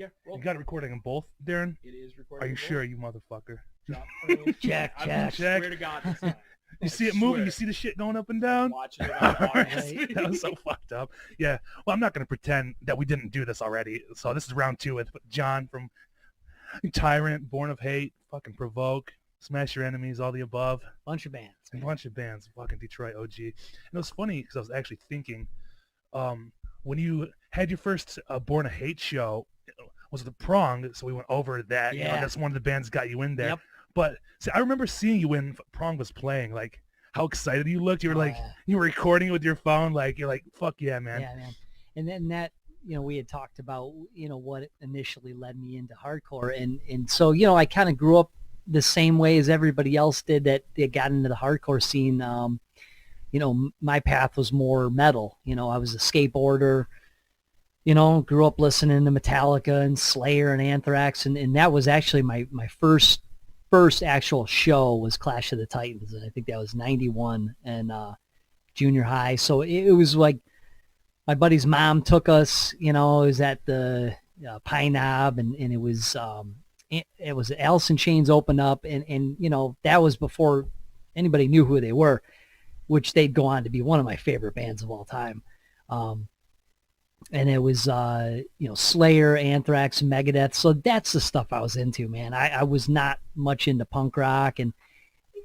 Yeah, roll. You got it recording them both, Darren? It is recording. Are you sure, you motherfucker? Drop frame. Check, I check. swear to God this time. You see it moving? You see the shit going up and down? Watching it on ours. That was so fucked up. Yeah. Well, I'm not going to pretend that we didn't do this already. So this is round 2 with John from Tyrant, Born of Hate, fucking Provoke, Smash Your Enemies, all the above. Bunch of bands. A bunch of bands, fucking Detroit OG. And it was funny because I was actually thinking, when you had your first Born of Hate show, was the Prong, so we went over that. Yeah. You know, that's one of the bands that got you in there. Yep. But see, I remember seeing you when Prong was playing, like how excited you looked. You were like, yeah. you were recording it with your phone, like you're like, fuck yeah, man. Yeah, man. And then that, we had talked about, what initially led me into hardcore. And so, I kind of grew up the same way as everybody else did that they got into the hardcore scene. My path was more metal. I was a skateboarder, grew up listening to Metallica and Slayer and Anthrax. And that was actually my first actual show was Clash of the Titans. And I think that was 91 and junior high. So it was like my buddy's mom took us, it was at the Pine Knob and it was Alice in Chains opened up and that was before anybody knew who they were, which they'd go on to be one of my favorite bands of all time. And it was, Slayer, Anthrax, Megadeth. So that's the stuff I was into, man. I was not much into punk rock, and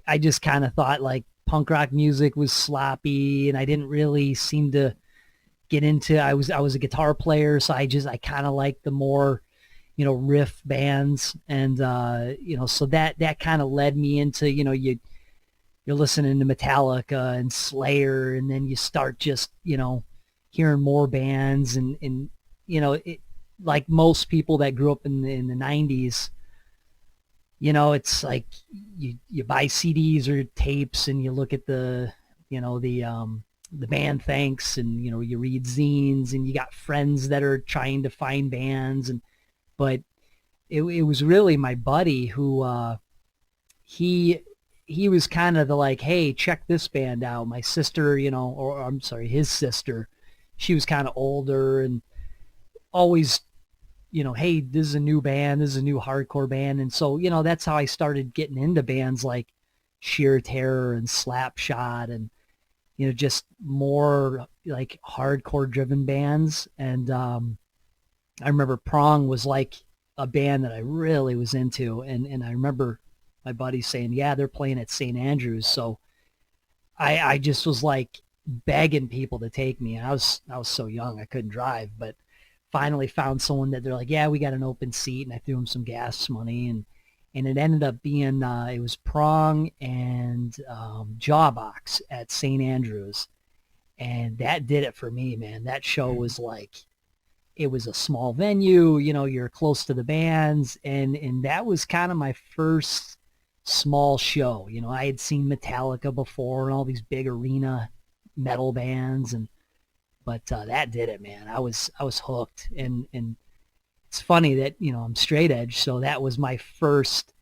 I just kind of thought like punk rock music was sloppy, and I didn't really seem to get into. I was a guitar player, so I kind of liked the more, riff bands, and so that kind of led me into, you're listening to Metallica and Slayer, and then you start just, hearing more bands and like most people that grew up in the 90s, it's like you buy CDs or tapes and you look at the band thanks and, you read zines and you got friends that are trying to find bands. But it was really my buddy who, he was kind of the like, hey, check this band out. My sister, or I'm sorry, his sister, she was kind of older and always, hey, this is a new band. This is a new hardcore band. And so, that's how I started getting into bands like Sheer Terror and Slapshot and, just more like hardcore driven bands. And I remember Prong was like a band that I really was into. And I remember my buddy saying, yeah, they're playing at St. Andrews. So I just was like begging people to take me. I was so young, I couldn't drive, but finally found someone that they're like, yeah, we got an open seat. And I threw them some gas money and it ended up being, it was Prong and Jawbox at St. Andrews. And that did it for me, man. That show was like, it was a small venue, you're close to the bands. And that was kind of my first small show. I had seen Metallica before and all these big arena metal bands, but that did it, man. I was hooked. And it's funny that, I'm straight edge. So that was my first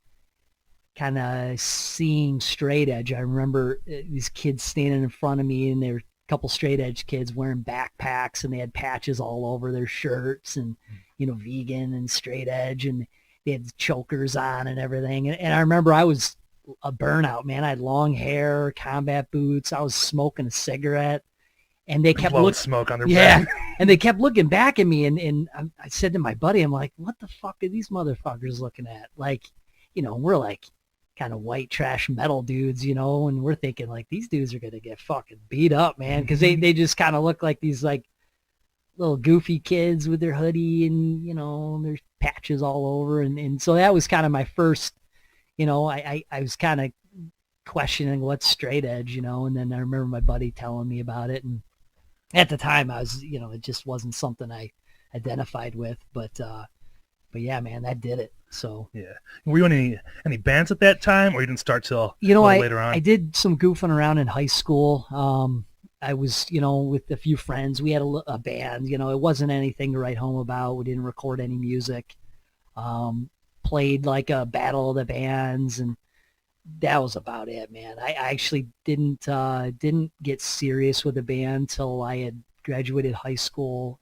kind of seeing straight edge. I remember these kids standing in front of me and they were a couple straight edge kids wearing backpacks and they had patches all over their shirts and, vegan and straight edge and they had chokers on and everything. And I remember I was a burnout, man. I had long hair, combat boots. I was smoking a cigarette and they kept looking smoke on their back. And they kept looking back at me. And I said to my buddy, I'm like, what the fuck are these motherfuckers looking at? Like, we're like kind of white trash metal dudes, and we're thinking like these dudes are going to get fucking beat up, man. Cause they just kind of look like these like little goofy kids with their hoodie and, their patches all over. And so that was kind of my first, I was kind of questioning what's straight edge, and then I remember my buddy telling me about it. And at the time I was, it just wasn't something I identified with, but yeah, man, that did it. So yeah. Were you in any bands at that time or you didn't start till later on? I did some goofing around in high school. I was, with a few friends, we had a band, it wasn't anything to write home about. We didn't record any music. Played like a battle of the bands and that was about it, man. I actually didn't get serious with the band till I had graduated high school.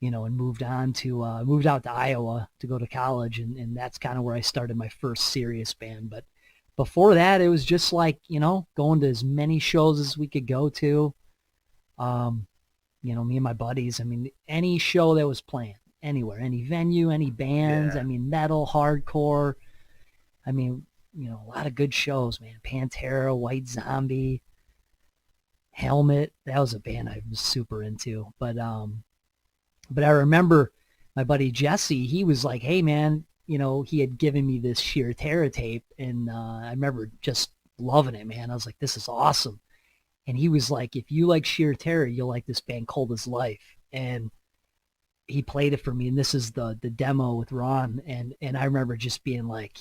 and moved on to moved out to Iowa to go to college, and that's kind of where I started my first serious band. But before that, it was just like, going to as many shows as we could go to. Me and my buddies, I mean, any show that was playing anywhere, any venue, any bands, Yeah. I mean, metal, hardcore. I mean, a lot of good shows, man. Pantera, White Zombie, Helmet. That was a band I was super into. But I remember my buddy Jesse, he was like, hey man, he had given me this Sheer Terror tape, and I remember just loving it, man. I was like, this is awesome. And he was like, if you like Sheer Terror, you'll like this band Cold as Life. And he played it for me, and this is the demo with Ron, and I remember just being like,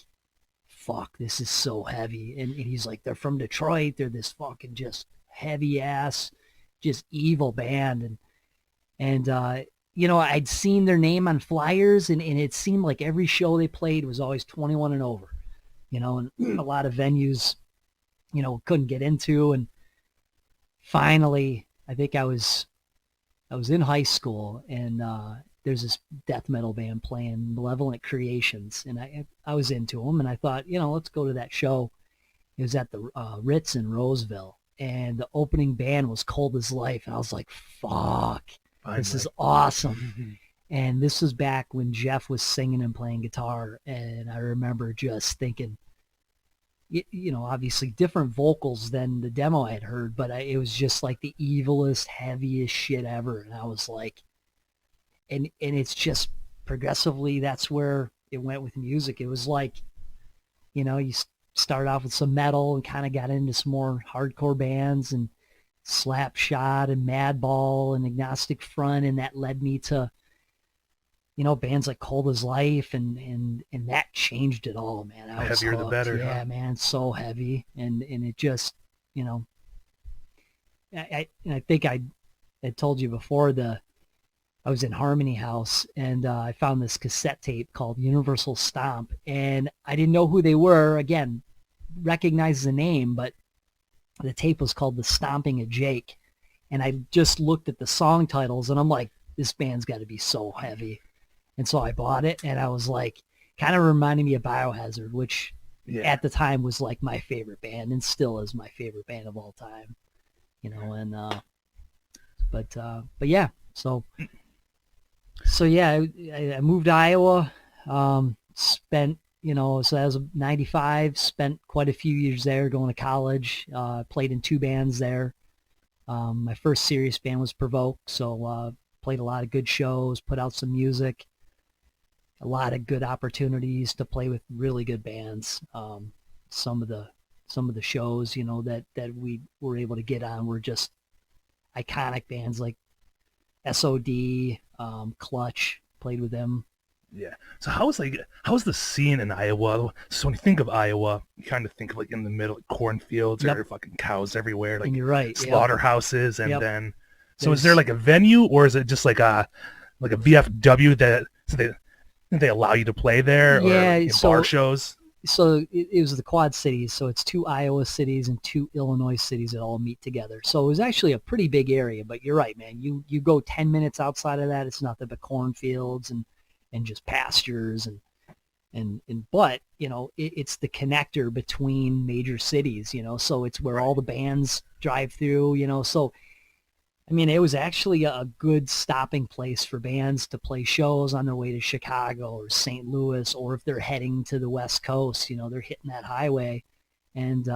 fuck, this is so heavy. And he's like, they're from Detroit, they're this fucking just heavy ass, just evil band. And I'd seen their name on flyers, and it seemed like every show they played was always 21 and over, and a lot of venues, couldn't get into. And finally, I think I was in high school, and there's this death metal band playing, Malevolent Creations, and I was into them, and I thought, let's go to that show. It was at the Ritz in Roseville, and the opening band was Cold as Life, and I was like, fuck, this is awesome. And this was back when Jeff was singing and playing guitar, and I remember just thinking, obviously different vocals than the demo I had heard, but it was just like the evilest, heaviest shit ever. And I was like, and it's just progressively, that's where it went with music. It was like, you start off with some metal and kind of got into some more hardcore bands, and Slapshot and Madball and Agnostic Front, and that led me to bands like Cold as Life, and that changed it all, man. I was heavier hooked. the better. Yeah, huh? man, so heavy, and it just, I think I told you before, I was in Harmony House, and I found this cassette tape called Universal Stomp, and I didn't know who they were. Again, recognize the name, but the tape was called The Stomping of Jake, and I just looked at the song titles, and I'm like, this band's got to be so heavy. And so I bought it, and I was like, kind of reminded me of Biohazard, which at the time was like my favorite band, and still is my favorite band of all time, and but yeah, so yeah, I moved to Iowa, spent, so that was 95, spent quite a few years there going to college, played in 2 bands there. My first serious band was Provoke, so played a lot of good shows, put out some music, a lot of good opportunities to play with really good bands. Some of the shows, that we were able to get on were just iconic bands like SOD, Clutch, played with them. Yeah. So how was the scene in Iowa? So when you think of Iowa, you kind of think of like in the middle, like cornfields, Yep. or fucking cows everywhere, like And you're right. slaughterhouses, and Yep. then. So is there like a venue, or is it just like a VFW that they allow you to play there, Yeah, or so- bar shows? So it was the Quad Cities, so it's 2 Iowa cities and 2 Illinois cities that all meet together. So it was actually a pretty big area, but you're right, man. You go 10 minutes outside of that, it's nothing but cornfields and just pastures, and but it's the connector between major cities, so it's where all the bands drive through, so I mean, it was actually a good stopping place for bands to play shows on their way to Chicago or St. Louis, or if they're heading to the West Coast, they're hitting that highway. And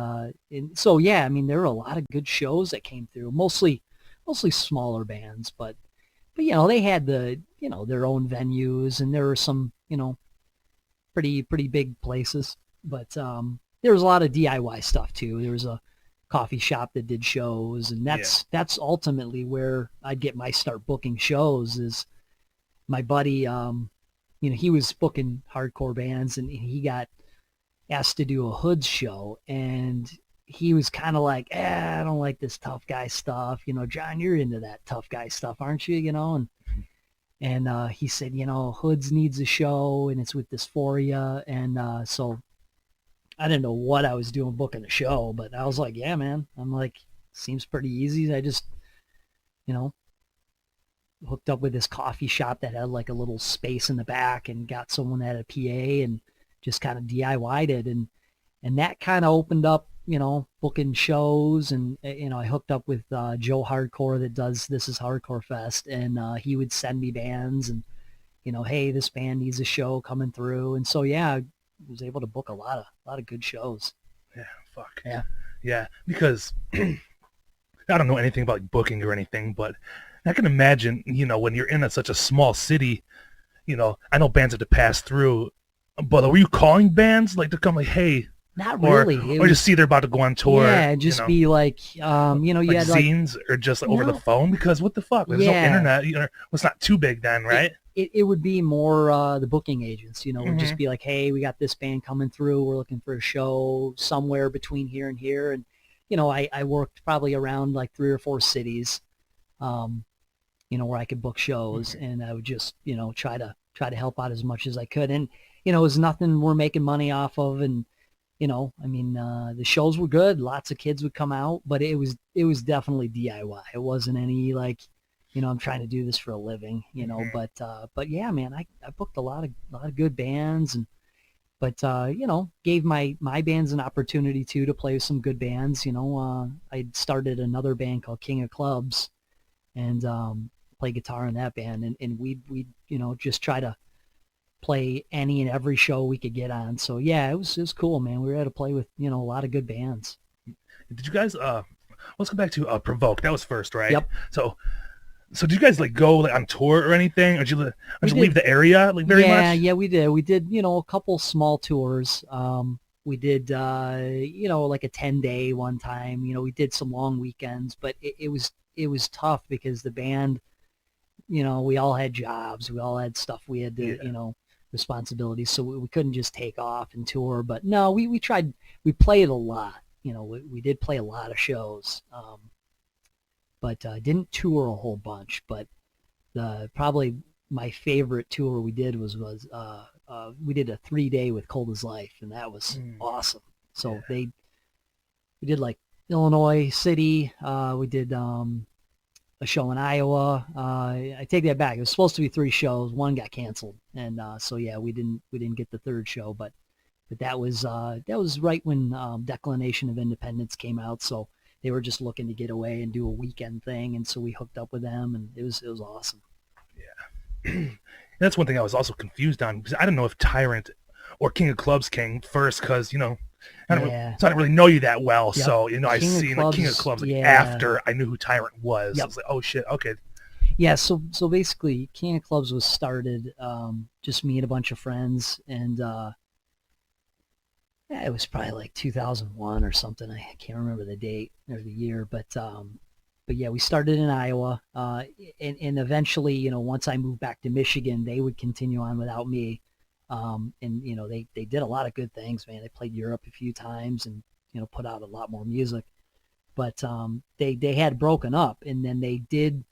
so, yeah, I mean, there were a lot of good shows that came through, mostly smaller bands, but they had their own venues, and there were some, pretty big places, but there was a lot of DIY stuff too. There was a coffee shop that did shows, and that's ultimately where I'd get my start booking shows. Is my buddy, he was booking hardcore bands, and he got asked to do a Hoods show, and he was kind of like, I don't like this tough guy stuff. John, you're into that tough guy stuff, aren't you? And he said, Hoods needs a show, and it's with Dysphoria, and so I didn't know what I was doing booking a show, but I was like, yeah, man. I'm like, seems pretty easy. I just, hooked up with this coffee shop that had like a little space in the back, and got someone that had a PA, and just kind of DIY'd it. And that kind of opened up, booking shows. And, I hooked up with Joe Hardcore that does This Is Hardcore Fest. And he would send me bands and, hey, this band needs a show coming through. And so, yeah, I was able to book a lot of good shows. Yeah, fuck. Yeah. Yeah, because I don't know anything about like, booking or anything, but I can imagine, when you're in such a small city, I know bands have to pass through, but were you calling bands like to come like, hey, Not really. or just see they're about to go on tour? Yeah, just be like, you like had zines or just like, over the phone, because what the fuck? There's no internet. Well, it's not too big then, right? It would be more the booking agents, would just be like, hey, we got this band coming through. We're looking for a show somewhere between here and here. And, I worked probably around like 3 or 4 cities, where I could book shows, and I would just, try to help out as much as I could. And, it was nothing we're making money off of. And, the shows were good. Lots of kids would come out, but it was definitely DIY. It wasn't any like, I'm trying to do this for a living, but yeah, man, I booked a lot of good bands, but gave my bands an opportunity to play with some good bands. I started another band called King of Clubz, and play guitar in that band, and we'd just try to play any and every show we could get on. So yeah, it was cool, man. We were able to play with, a lot of good bands. Did you guys, let's go back to Provoke. That was first, right? Yep. So did you guys like go like on tour or anything? Or did you leave the area like very much? Yeah, we did. We did, a couple small tours. We did, like a 10-day one time. We did some long weekends, but it was tough because the band, we all had jobs. We all had stuff we had to, responsibilities. So we couldn't just take off and tour. But no, we tried. We played a lot. We did play a lot of shows. But didn't tour a whole bunch. But probably my favorite tour we did was we did a 3-day with Cold as Life, and that was awesome. So we did like Illinois City. We did a show in Iowa. I take that back. It was supposed to be 3 shows. One got canceled, and so yeah, we didn't get the 3rd show. But that was right when Declination of Independence came out. So they were just looking to get away and do a weekend thing, and so we hooked up with them, and it was awesome. Yeah. That's one thing I was also confused on, because I don't know if Tyrant or King of Clubz came first, because so I didn't really know you that well. Yep. So I seen like King of Clubz after I knew who Tyrant was. Yep. I was like, oh shit, okay. Yeah, so basically King of Clubz was started just me and a bunch of friends, and it was probably like 2001 or something. I can't remember the date or the year, but yeah, we started in Iowa, and eventually, once I moved back to Michigan, they would continue on without me. And they did a lot of good things, man. They played Europe a few times, and put out a lot more music. But they had broken up, and then they did,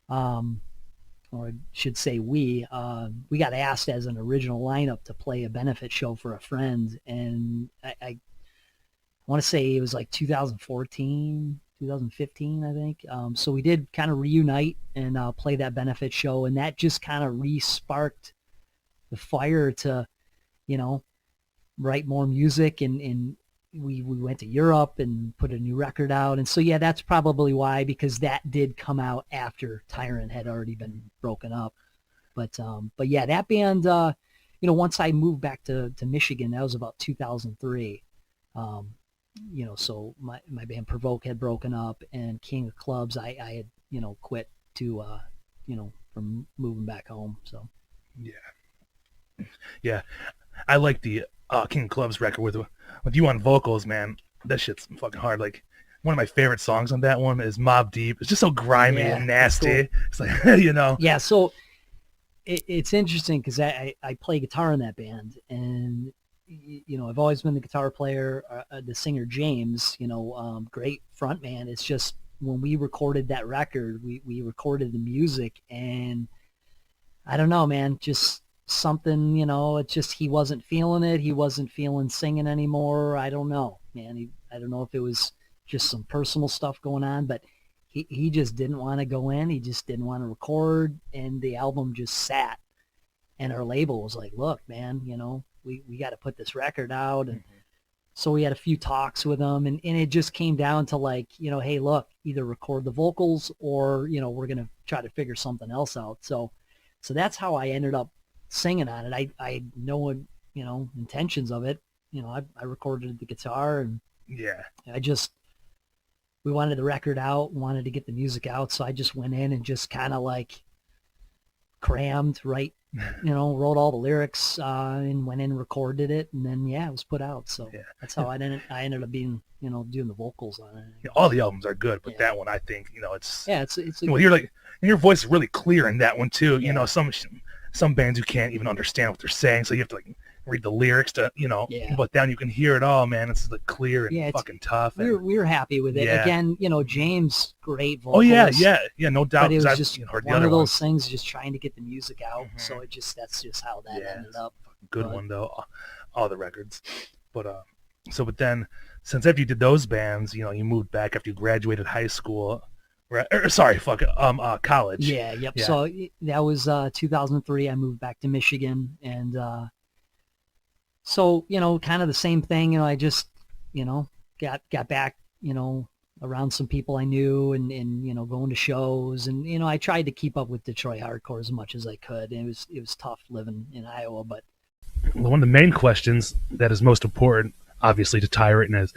or I should say we got asked as an original lineup to play a benefit show for a friend, and I want to say it was like 2014, 2015, I think. So we did kind of reunite and play that benefit show, and that just kind of re-sparked the fire to, write more music, and we went to Europe and put a new record out. And so, yeah, that's probably why, because that did come out after Tyrant had already been broken up. But yeah, that band, once I moved back to Michigan, that was about 2003. So my band Provoke had broken up, and King of Clubz, I had, quit to, from moving back home. So. Yeah. I like the King of Clubz record with you on vocals, man. That shit's fucking hard. Like, one of my favorite songs on that one is Mob Deep. It's just so grimy and nasty. Cool. It's like, Yeah, so it's interesting because I play guitar in that band, and I've always been the guitar player. The singer James, great front man. It's just when we recorded that record, we recorded the music, and I don't know, man, just something, it's just he wasn't feeling it. He wasn't feeling singing anymore. I don't know, man. I don't know if it was just some personal stuff going on, but he just didn't want to go in. He just didn't want to record, and the album just sat. And our label was like, look, man, we got to put this record out. And so we had a few talks with them, and it just came down to like, hey, look, either record the vocals or, we're going to try to figure something else out. So that's how I ended up singing on it. I had no, intentions of it. I recorded the guitar, and Yeah. we wanted the record out, wanted to get the music out. So I just went in and just kind of like crammed, wrote all the lyrics, and went in and recorded it, and then it was put out. So that's how I ended up being, doing the vocals on it. Yeah, all the albums are good, but that one, I think, it's it's you're like, and your voice is really clear in that one too. Some bands you can't even understand what they're saying, so you have to like read the lyrics to, but then you can hear it all, man. It's like clear and fucking tough. We were happy with it. Yeah. Again, James, great vocals. Oh yeah, no doubt. But it was I've just heard the one other of those ones. things, just trying to get the music out. So that's just how that ended up. Good one though, all the records. But but then since after you did those bands, you moved back after you graduated high school, right? College. Yeah. So that was 2003. I moved back to Michigan, and so kind of the same thing. I just got back around some people I knew, and going to shows, and I tried to keep up with Detroit hardcore as much as I could. And it was tough living in Iowa, but one of the main questions that is most important, obviously, to Tyrant is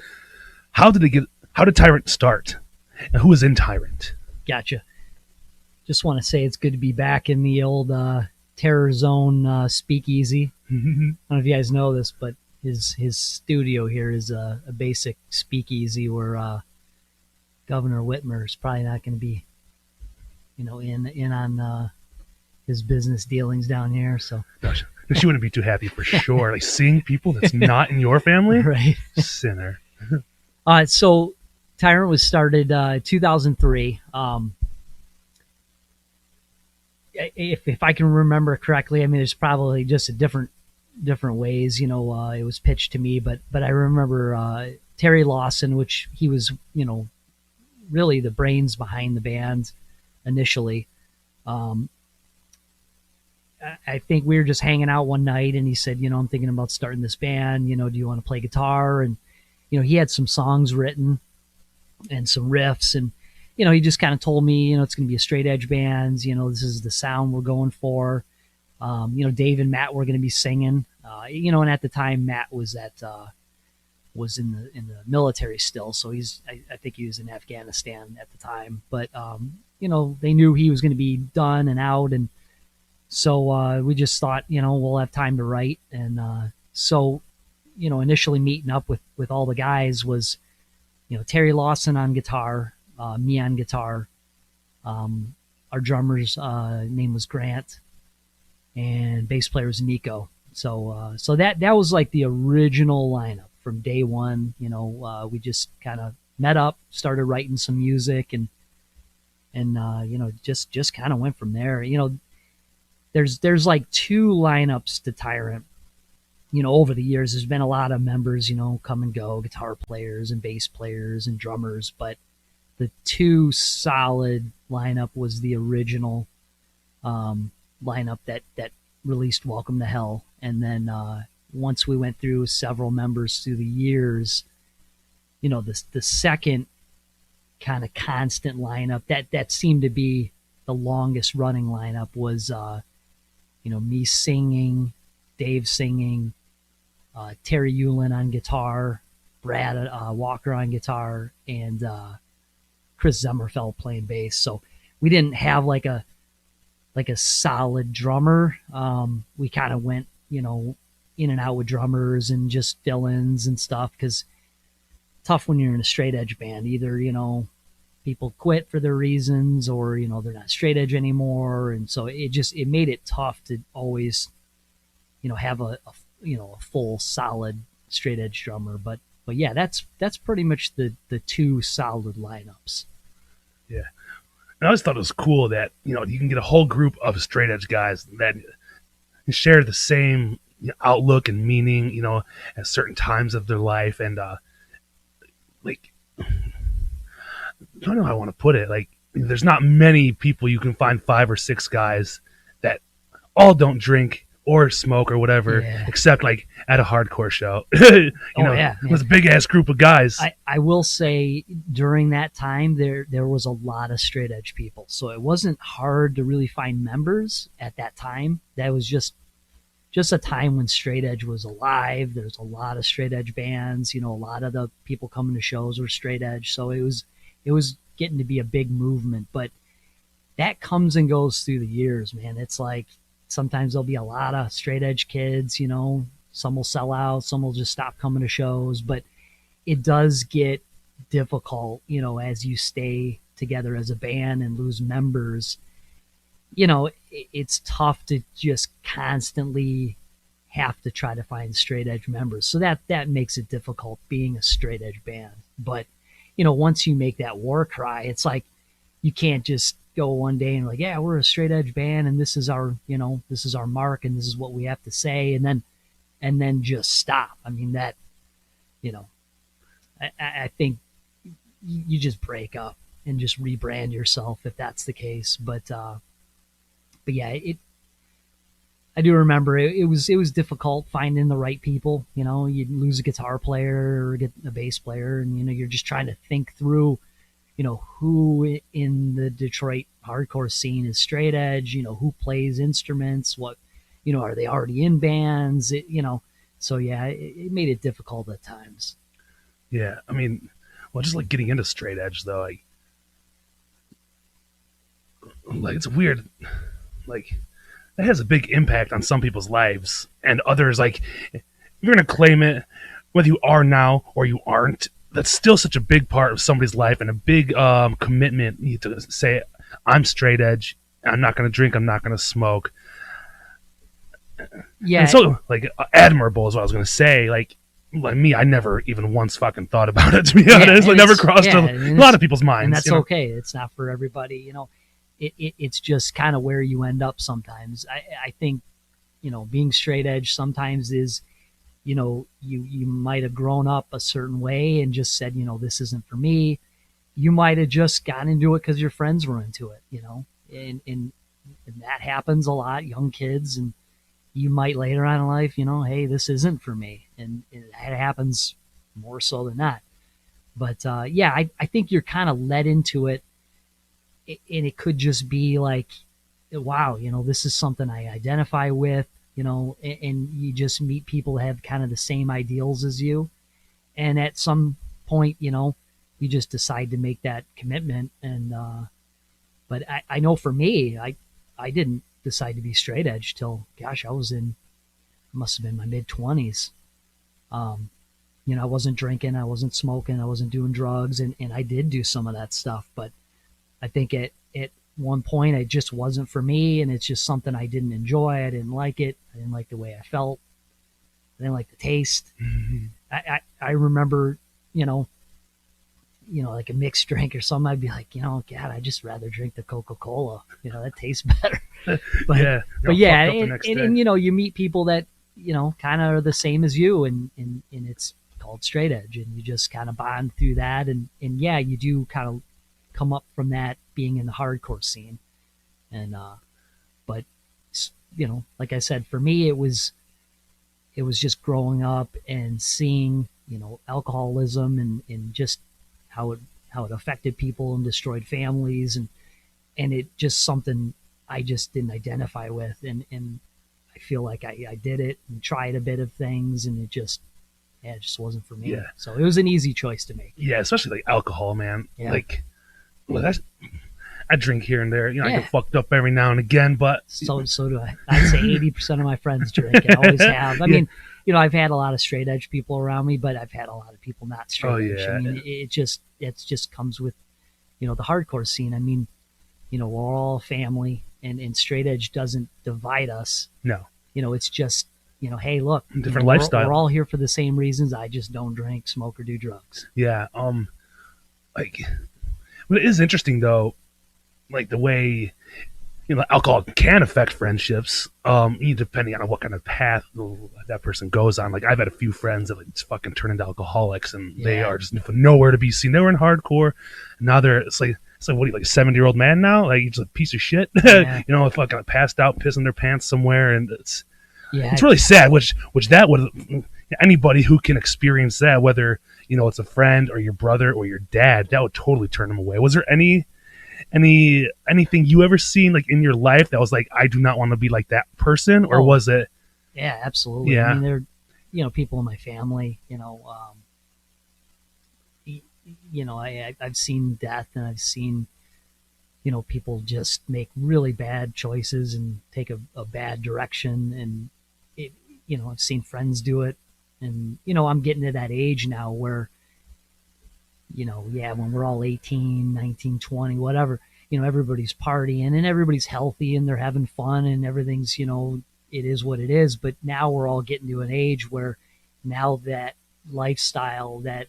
how did Tyrant start, and who was in Tyrant? Gotcha. Just want to say it's good to be back in the old Terror Zone speakeasy. I don't know if you guys know this, but his studio here is a basic speakeasy where Governor Whitmer is probably not going to be, in on his business dealings down here. So Gosh, she wouldn't be too happy for sure. Like seeing people that's not in your family, right? Sinner. So Tyrant was started 2003. If I can remember correctly, I mean, there's probably just a different ways, it was pitched to me, but I remember Terry Lawson, which he was, really the brains behind the band initially. I think we were just hanging out one night, and he said, I'm thinking about starting this band, do you want to play guitar? And, he had some songs written and some riffs, and, he just kind of told me, it's going to be a straight edge band. This is the sound we're going for. Dave and Matt were going to be singing, and at the time Matt was was in the military still. So I think he was in Afghanistan at the time, but, they knew he was going to be done and out. And so, we just thought, we'll have time to write. And, so, initially meeting up with all the guys was, Terry Lawson on guitar, me on guitar. Our drummer's name was Grant, and bass player was Nico. So that was like the original lineup from day one. We just kind of met up, started writing some music, and just kind of went from there. There's like two lineups to Tyrant. Over the years, there's been a lot of members, come and go, guitar players and bass players and drummers, but the two solid lineup was the original lineup that released Welcome to Hell. And then once we went through several members through the years, the second kind of constant lineup that seemed to be the longest running lineup was, me singing, Dave singing, Terry Euland on guitar, Brad Walker on guitar, and Chris Zemmerfeld playing bass. So we didn't have like a solid drummer. We kind of went, in and out with drummers and just fill-ins and stuff, because tough when you're in a straight edge band. Either, people quit for their reasons, or, they're not straight edge anymore. And so it made it tough to always, have a full solid straight edge drummer. But yeah, that's pretty much the two solid lineups. Yeah. And I always thought it was cool that, you can get a whole group of straight edge guys that share the same outlook and meaning, at certain times of their life. And, I don't know how I want to put it. Like, there's not many people you can find 5 or 6 guys that all don't drink or smoke or whatever, Yeah. except like at a hardcore show. you know, yeah, it was a big ass group of guys. I will say during that time there was a lot of straight edge people, so it wasn't hard to really find members at that time. That was just a time when straight edge was alive. There's a lot of straight edge bands. You know, a lot of the people coming to shows were straight edge, so it was getting to be a big movement. But that comes and goes through the years, man. It's like sometimes there'll be a lot of straight edge kids. You know, some will sell out, some will just stop coming to shows, but it does get difficult, you know, as you stay together as a band and lose members. You know, it's tough to just constantly have to try to find straight edge members. So that makes it difficult being a straight edge band. But, you know, once you make that war cry, it's like you can't just go one day and like, yeah, we're a straight edge band and this is our, you know, this is our mark and this is what we have to say, and then just stop. I mean, that, you know, I think you just break up and just rebrand yourself if that's the case. But yeah, I do remember it was difficult finding the right people. You know, you'd lose a guitar player or get a bass player, and you know, you're just trying to think through, you know, who in the Detroit hardcore scene is straight edge, you know, who plays instruments, what, you know, are they already in bands, you know. So yeah, it made it difficult at times. Yeah, I mean, well, just like getting into straight edge though, like it's weird. Like, that has a big impact on some people's lives, and others, like, if you're gonna claim it, whether you are now or you aren't, that's still such a big part of somebody's life and a big commitment to say, I'm straight edge, I'm not gonna drink, I'm not gonna smoke. Yeah. And so, like, admirable is what I was gonna say. Like me, I never even once fucking thought about it, to be honest. Like, never crossed a lot of people's minds. And that's, you know? okay. It's not for everybody, you know. It's just kind of where you end up sometimes. I think, you know, being straight edge sometimes is, you know, you might have grown up a certain way and just said, you know, this isn't for me. You might have just gotten into it because your friends were into it, you know, and that happens a lot, young kids, and you might later on in life, you know, hey, this isn't for me. And that happens more so than not. But yeah, I think you're kind of led into it. And it could just be like, wow, you know, this is something I identify with, you know, and you just meet people that have kind of the same ideals as you. And at some point, you know, you just decide to make that commitment. And, but I know for me, I didn't decide to be straight edge till, gosh, I must have been my mid-20s. You know, I wasn't drinking, I wasn't smoking, I wasn't doing drugs, and I did do some of that stuff, but I think at one point it just wasn't for me, and it's just something I didn't enjoy. I didn't like it. I didn't like the way I felt. I didn't like the taste. Mm-hmm. I remember, you know, like a mixed drink or something, I'd be like, you know, God, I'd just rather drink the Coca-Cola. You know, that tastes better. But yeah, and you know, you meet people that, you know, kind of are the same as you, and it's called straight edge, and you just kind of bond through that, and yeah, you do kind of come up from that being in the hardcore scene. And but you know, like I said, for me it was just growing up and seeing, you know, alcoholism and just how it affected people and destroyed families, and it just something I just didn't identify with, and I feel like I did it and tried a bit of things, and it just wasn't for me. Yeah. So it was an easy choice to make. Yeah, especially like alcohol, man. Yeah. Like, well, I drink here and there. You know, I get fucked up every now and again, but so do I. I'd say 80% of my friends drink. I always have. I mean, you know, I've had a lot of straight edge people around me, but I've had a lot of people not straight edge. I mean, it just comes with, you know, the hardcore scene. I mean, you know, we're all family, and straight edge doesn't divide us. No. You know, it's just, you know, hey, look, different lifestyle. We're all here for the same reasons. I just don't drink, smoke, or do drugs. Yeah. Like, well, it is interesting though, like the way alcohol can affect friendships, depending on what kind of path that person goes on. Like, I've had a few friends that like just fucking turn into alcoholics, and they are just nowhere to be seen. They were in hardcore, and now it's like what are you, like a 70-year-old man now? Like, he's a piece of shit. Fucking passed out, pissing their pants somewhere, and it's really sad. Which that would, anybody who can experience that, whether it's a friend or your brother or your dad, that would totally turn them away. Was there anything you ever seen like in your life that was like, I do not want to be like that person, or was it? Yeah, absolutely. Yeah. I mean, they're people in my family. I've seen death, and I've seen people just make really bad choices and take a bad direction, and I've seen friends do it, and I'm getting to that age now where when we're all 18, 19, 20, whatever, everybody's partying and everybody's healthy and they're having fun and everything's, it is what it is. But now we're all getting to an age where now that lifestyle that,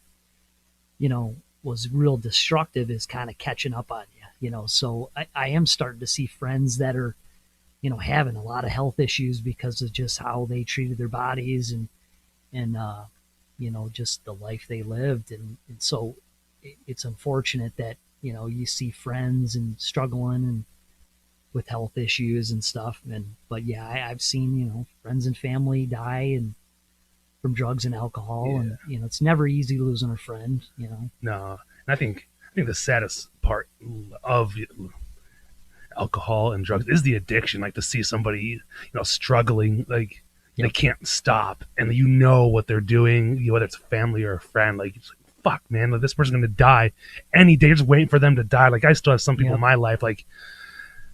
was real destructive is kind of catching up on you, so I am starting to see friends that are, having a lot of health issues because of just how they treated their bodies and just the life they lived. And so it's unfortunate that, you see friends and struggling and with health issues and stuff. But I've seen, friends and family die and from drugs and alcohol. And, it's never easy losing a friend, No. And I think the saddest part of alcohol and drugs is the addiction. Like, to see somebody, struggling, like, they can't stop, and what they're doing, whether it's a family or a friend, like, it's like, fuck, man, like, this person's gonna die any day, just waiting for them to die. Like, I still have some people in my life, like,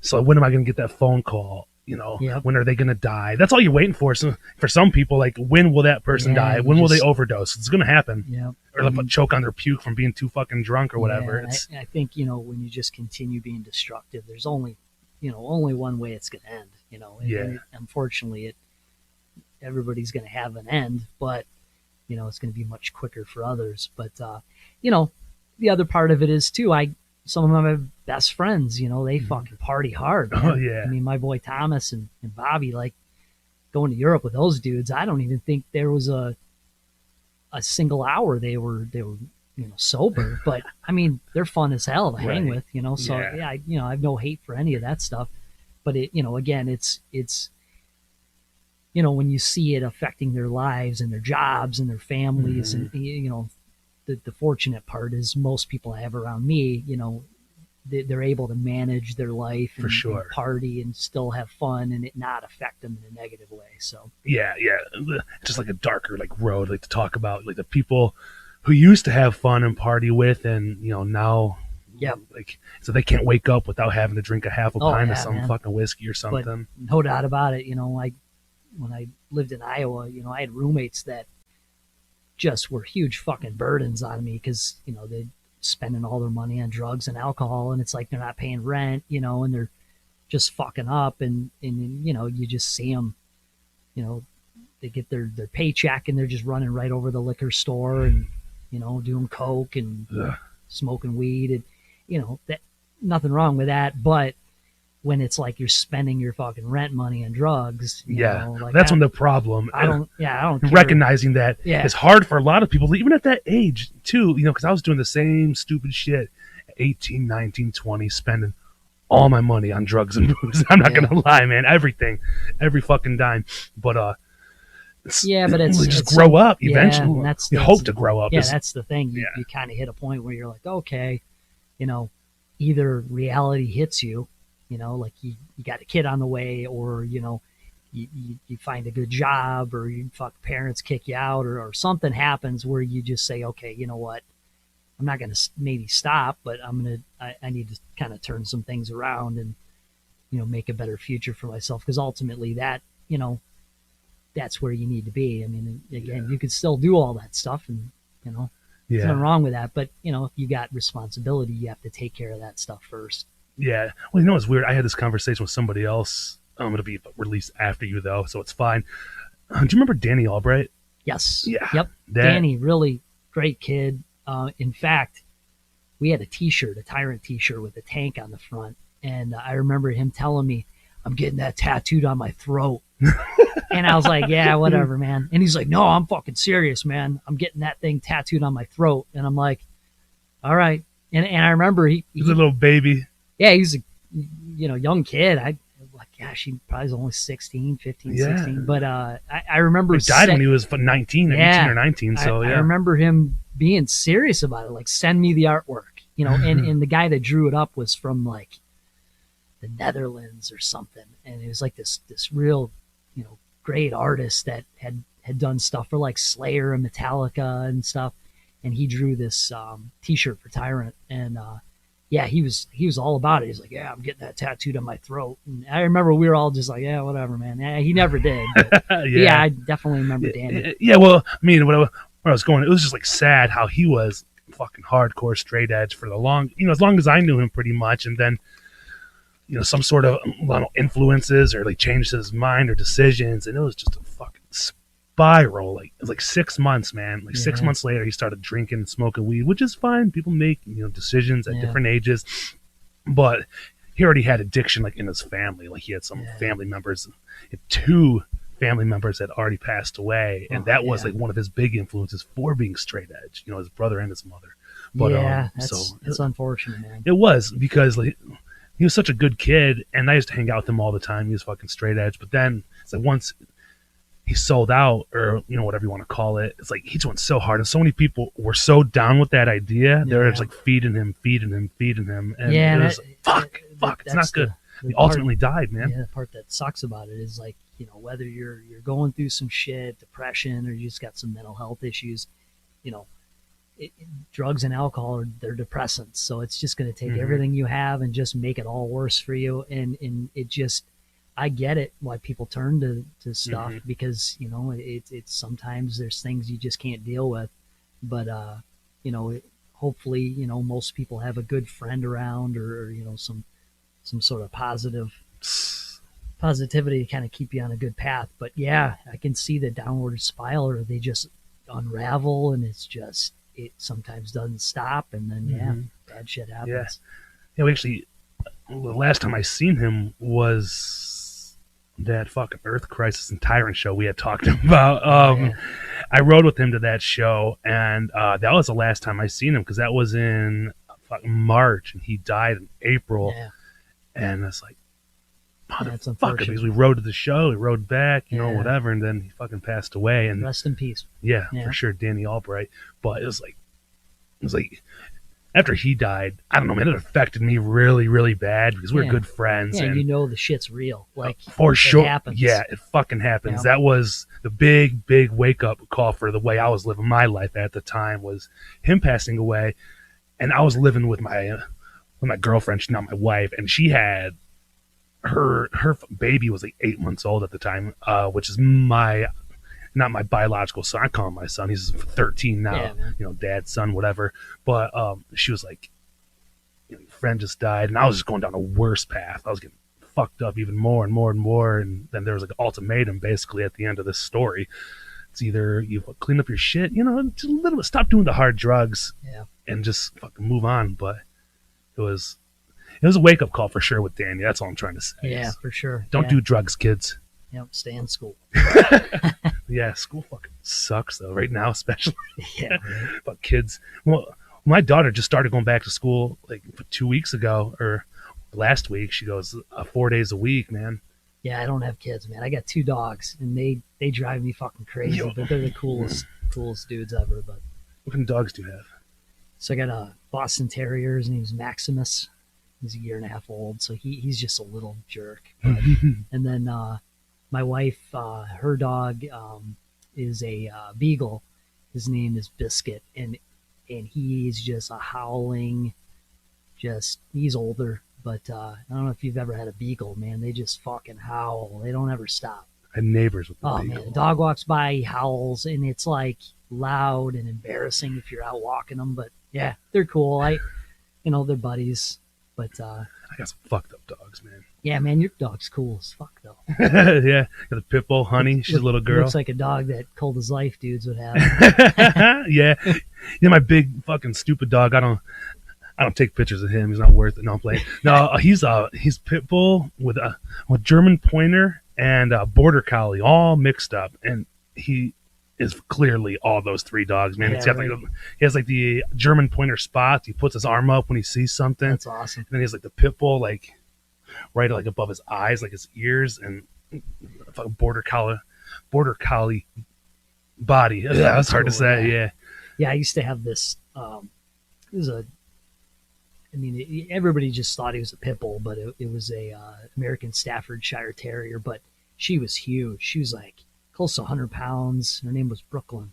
so when am I gonna get that phone call? When are they gonna die? That's all you're waiting for. So for some people, like, when will that person die? When will they overdose? It's gonna happen. Or they'll choke on their puke from being too fucking drunk or whatever. I think, when you just continue being destructive, there's only one way it's gonna end. And unfortunately, everybody's going to have an end, but it's going to be much quicker for others. But the other part of it is too, some of my best friends, they fucking party hard, man. Oh yeah. I mean, my boy Thomas and Bobby, like, going to Europe with those dudes, I don't even think there was a single hour they were sober. But I mean, they're fun as hell to hang with, so I have no hate for any of that stuff. But again, it's when you see it affecting their lives and their jobs and their families, and the fortunate part is most people I have around me, they're able to manage their life and, and party and still have fun and it not affect them in a negative way. So just like a darker like road, like, to talk about, like, the people who used to have fun and party with, and now like, so they can't wake up without having to drink a half a pint of some fucking whiskey or something. But no doubt about it, when I lived in Iowa, I had roommates that just were huge fucking burdens on me because, they're spending all their money on drugs and alcohol, and it's like they're not paying rent, and they're just fucking up, and you just see them, they get their paycheck and they're just running right over the liquor store and, doing coke and smoking weed, and, that nothing wrong with that, but when it's like you're spending your fucking rent money on drugs. That's when the problem. I don't care. Recognizing that it's hard for a lot of people, even at that age too, because I was doing the same stupid shit at 18, 19, 20, spending all my money on drugs and booze. I'm not going to lie, man. Everything, every fucking dime. But, but it's just grow up eventually. That's hope to grow up. That's the thing. You kind of hit a point where you're like, okay, either reality hits you, like you got a kid on the way, or, you find a good job, or your parents kick you out, or something happens where you just say, okay, you know what? I'm not going to maybe stop, but I need to kind of turn some things around and, make a better future for myself. Because ultimately that, that's where you need to be. I mean, again, you could still do all that stuff and, there's nothing wrong with that. But, if you got responsibility, you have to take care of that stuff first. Yeah. Well, it's weird. I had this conversation with somebody else. It'll be released after you, though, so it's fine. Do you remember Danny Albright? Yes. Yeah. Yep. Danny, really great kid. In fact, we had a T-shirt, a Tyrant T-shirt with a tank on the front, And I remember him telling me, I'm getting that tattooed on my throat. And I was like, yeah, whatever, man. And he's like, no, I'm fucking serious, man. I'm getting that thing tattooed on my throat. And I'm like, all right. And I remember He's a little baby. yeah, he's a young kid. Gosh, he probably was only 16, 15, Yeah. 16. But I remember He died when he was 19, Yeah. 18 or 19. So I yeah. remember him being serious about it. Like, send me the artwork, and the guy that drew it up was from like the Netherlands or something. And it was like this real, great artist that had done stuff for like Slayer and Metallica and stuff. And he drew this t-shirt for Tyrant. And yeah, he was all about it. He's like, yeah, I'm getting that tattooed on my throat. And I remember we were all just like, yeah, whatever, man. Yeah, he never did. But yeah, I definitely remember Danny. Yeah, well, I mean, where I was going, it was just like sad how he was fucking hardcore straight edge for the as long as I knew him pretty much. And then, some sort of influences or like changed his mind or decisions. And it was just a fucking spiral. Like, it was like 6 months, man. Like 6 months later, he started drinking and smoking weed, which is fine. People make, decisions at different ages. But he already had addiction, like, in his family. Like, he had some family members, 2 family members that already passed away. And that was like one of his big influences for being straight edge, his brother and his mother. But, it's unfortunate, man. It was, because like, he was such a good kid, and I used to hang out with him all the time. He was fucking straight edge. But then it's like once he sold out, or whatever you want to call it, it's like he just went so hard, and so many people were so down with that idea. They were just like feeding him, and it was fuck, it's not good. He ultimately died, man. Yeah, the part that sucks about it is like, whether you're going through some shit, depression, or you just got some mental health issues, drugs and alcohol they're depressants. So it's just going to take everything you have and just make it all worse for you. And it just, I get it why people turn to stuff, because it's sometimes there's things you just can't deal with. But hopefully most people have a good friend around, or some sort of positivity to kind of keep you on a good path. But yeah, I can see the downward spiral, or they just unravel, and it sometimes doesn't stop, and then bad shit happens. Yeah, we actually, the last time I seen him was that fucking Earth Crisis and Tyrant show we had talked about. I rode with him to that show, and that was the last time I seen him, because that was in fucking March, and he died in April. And it's like, motherfucker, because we rode to the show, we rode back, whatever, and then he fucking passed away. And rest in peace. Yeah, for sure, Danny Albright. But it was like after he died, I don't know, man, it affected me really, really bad, because we were good friends. Yeah, and the shit's real. Like, for sure. It happens. Yeah, it fucking happens. That was the big wake up call for the way I was living my life at the time, was him passing away. And I was living with my girlfriend, she's not my wife, and she had her baby was like 8 months old at the time, which is not my biological son. I call him my son. He's 13 now, dad's son, whatever. But she was like, your friend just died, and I was just going down a worse path. I was getting fucked up even more and more and more, and then there was like an ultimatum basically at the end of this story. It's either you clean up your shit, just a little bit, stop doing the hard drugs, and just fucking move on. But it was a wake-up call for sure with Danny. That's all I'm trying to say. Yeah, for sure. Don't do drugs, kids. Yep, stay in school. Yeah, school fucking sucks, though, right now, especially. Yeah. But kids. Well, my daughter just started going back to school like 2 weeks ago, or last week. She goes 4 days a week, man. Yeah, I don't have kids, man. I got 2 dogs, and they drive me fucking crazy. But they're the coolest dudes ever. But what kind of dogs do you have? So I got a Boston Terrier. His name's Maximus. He's a 1.5 years old, so he's just a little jerk. But, and then my wife, her dog is a beagle. His name is Biscuit, and he's just a howling. He's older, but I don't know if you've ever had a beagle, man. They just fucking howl. They don't ever stop. I had neighbors with the beagle. Man, the dog walks by, he howls, and it's like loud and embarrassing if you're out walking them. But yeah, they're cool. They're buddies. But I got some fucked up dogs, man. Yeah, man, your dog's cool as fuck, though. Yeah, got a pit bull, Honey. She's a little girl. Looks like a dog that Cold as Life dudes would have. Yeah, my big fucking stupid dog. I I don't take pictures of him. He's not worth it. No, I'm playing. No, he's pit bull with German pointer and border collie all mixed up, and he is clearly all those three dogs, man. Yeah, He's got right. he has like the German pointer spots. He puts his arm up when he sees something. That's awesome. And then he has like the pit bull like right like above his eyes, like his ears, and fucking border collie body. Yeah, that's hard to cool, say. Yeah. Yeah, I used to have this. It was everybody just thought he was a pit bull, but it was a American Staffordshire Terrier. But she was huge. She was like close to 100 pounds. Her name was Brooklyn,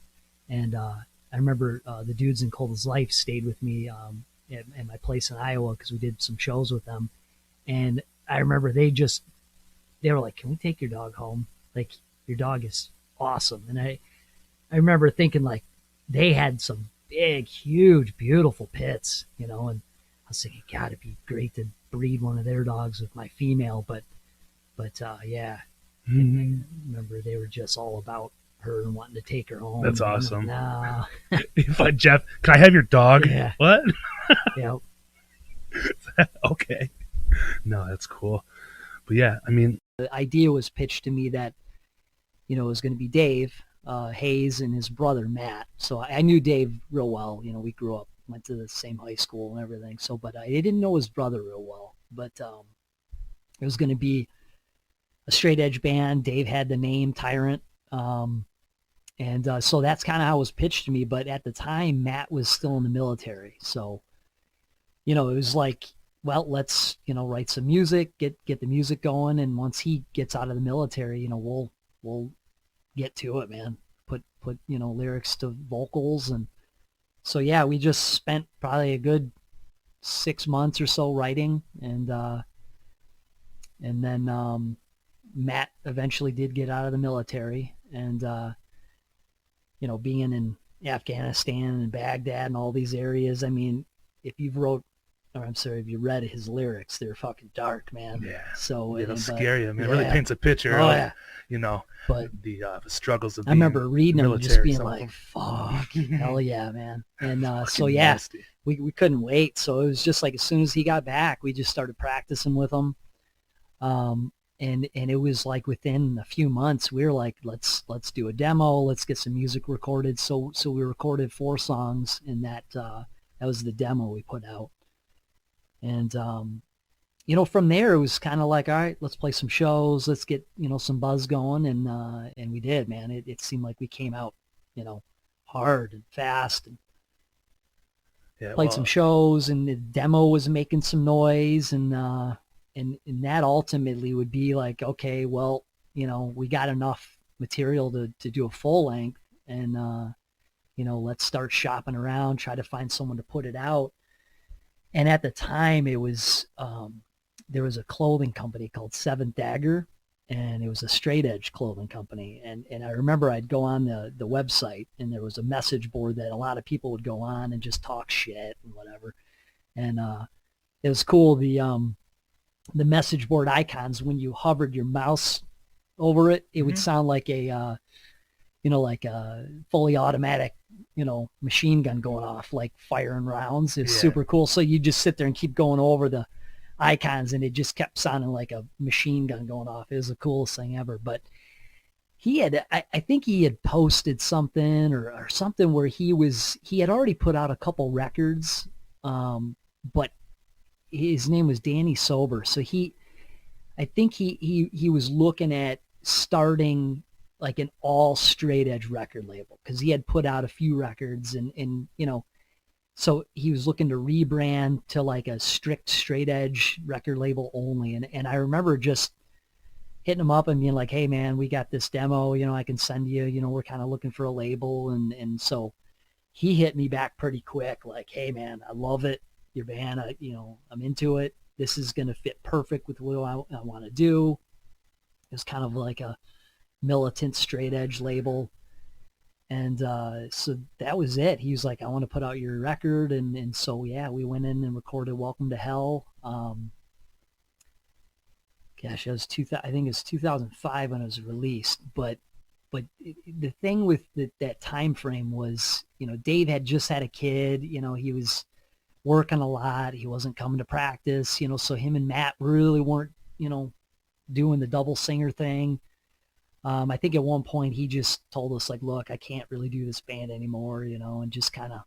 and I remember the dudes in Cold's Life stayed with me at my place in Iowa because we did some shows with them, and I remember they were like, "Can we take your dog home? Like your dog is awesome." And I remember thinking like they had some big, huge, beautiful pits, and I was thinking, God, it'd be great to breed one of their dogs with my female, but yeah. Mm-hmm. I remember they were just all about her and wanting to take her home. That's awesome. Nah. If Jeff, can I have your dog? Yeah. What? Yeah. Okay. No, that's cool. But yeah, I mean, The idea was pitched to me that, it was going to be Dave Hayes and his brother Matt. So I knew Dave real well. We grew up, went to the same high school and everything. So, but I didn't know his brother real well. But it was going to be a straight edge band. Dave had the name Tyrant. And so that's kind of how it was pitched to me. But at the time, Matt was still in the military. So, it was like, well, let's, write some music, get the music going. And once he gets out of the military, we'll get to it, man. Put lyrics to vocals. And so, yeah, we just spent probably a good 6 months or so writing. And then Matt eventually did get out of the military. And, being in Afghanistan and Baghdad and all these areas, I mean, if you read his lyrics, they're fucking dark, man. yeah. So It'll but- scare you. I mean, yeah. it really paints a picture Oh, of, yeah. But the struggles of I remember reading them and just military, being some of like, them. fuck, hell yeah, man. And so, Fucking yeah, nasty. we couldn't wait. So it was just like as soon as he got back, we just started practicing with him. And it was like within a few months, we were like, let's do a demo. Let's get some music recorded. So we recorded 4 songs, and that was the demo we put out. And, from there, it was kind of like, all right, let's play some shows. Let's get, some buzz going. And we did, man. It seemed like we came out, hard and fast and played some shows, and the demo was making some noise. And that ultimately would be like, okay, well, we got enough material to do a full length, and, let's start shopping around, try to find someone to put it out. And at the time it was, there was a clothing company called Seventh Dagger, and it was a straight edge clothing company. And I remember I'd go on the website, and there was a message board that a lot of people would go on and just talk shit and whatever. And, it was cool. The message board icons, when you hovered your mouse over it, it would sound like a, like a fully automatic, machine gun going off, like firing rounds. It's super cool. So you just sit there and keep going over the icons, and it just kept sounding like a machine gun going off. It was the coolest thing ever. But I think he had posted something or something where he had already put out a couple records, but his name was Danny Sober. So I think he was looking at starting like an all straight edge record label, because he had put out a few records, and so he was looking to rebrand to like a strict straight edge record label only. And I remember just hitting him up and being like, hey man, we got this demo, I can send you, we're kind of looking for a label. And so he hit me back pretty quick, like, hey man, I love it. Your band, I'm into it. This is going to fit perfect with what I want to do. It was kind of like a militant straight edge label. And so that was it. He was like, I want to put out your record. And so, yeah, we went in and recorded Welcome to Hell. Gosh, it was I think it was 2005 when it was released. But the thing with that time frame was, Dave had just had a kid. He was working a lot. He wasn't coming to practice, so him and Matt really weren't, doing the double singer thing. I think at one point he just told us like, look, I can't really do this band anymore, and just kind of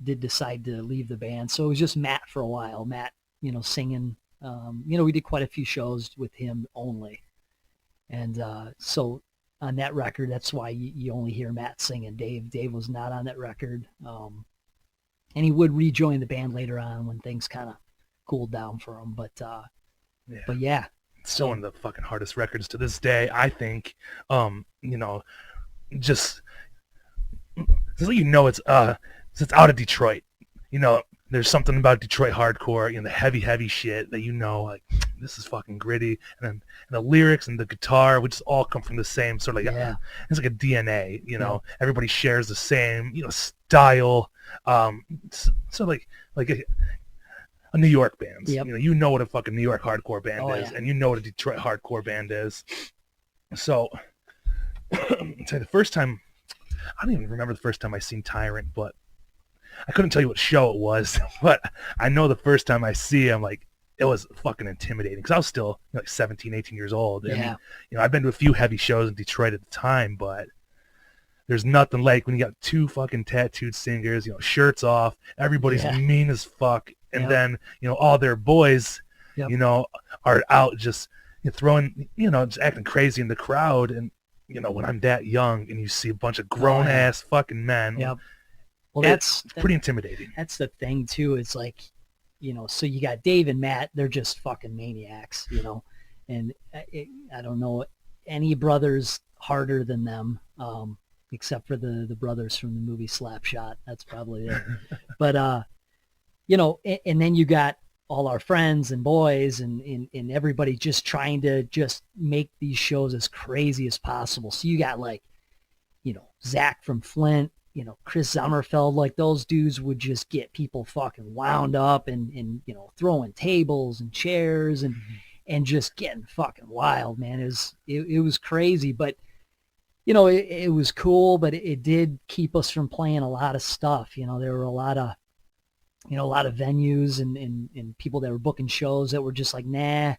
did decide to leave the band. So it was just Matt for a while. Matt, singing. We did quite a few shows with him only. And so on that record, that's why you only hear Matt singing. Dave was not on that record. And he would rejoin the band later on when things kind of cooled down for him. But yeah. It's still one of the fucking hardest records to this day, I think. Just so it's out of Detroit. There's something about Detroit hardcore, the heavy shit that like this is fucking gritty, and the lyrics and the guitar, which all come from the same sort of like it's like a DNA. Everybody shares the same style. So like a New York band. Yep. What a fucking New York hardcore band is, and what a Detroit hardcore band is. So, say the first time, I don't even remember the first time I seen Tyrant, but I couldn't tell you what show it was, but I know the first time I see him, like, it was fucking intimidating because I was still like 17, 18 years old. And, I've been to a few heavy shows in Detroit at the time, but there's nothing like when you got two fucking tattooed singers, shirts off, everybody's mean as fuck. And then, all their boys, are out just throwing, just acting crazy in the crowd. And, when I'm that young and you see a bunch of grown-ass fucking men, well, that's pretty intimidating. That's the thing, too. It's like, so you got Dave and Matt. They're just fucking maniacs, And I don't know any brothers harder than them, except for the brothers from the movie Slapshot. That's probably it. But, and then you got all our friends and boys and everybody just trying to just make these shows as crazy as possible. So you got like, Zach from Flint, Chris Sommerfeld, like those dudes would just get people fucking wound up and throwing tables and chairs and just getting fucking wild, man. It was crazy, but it was cool, but it did keep us from playing a lot of stuff. There were a lot of venues and people that were booking shows that were just like, nah,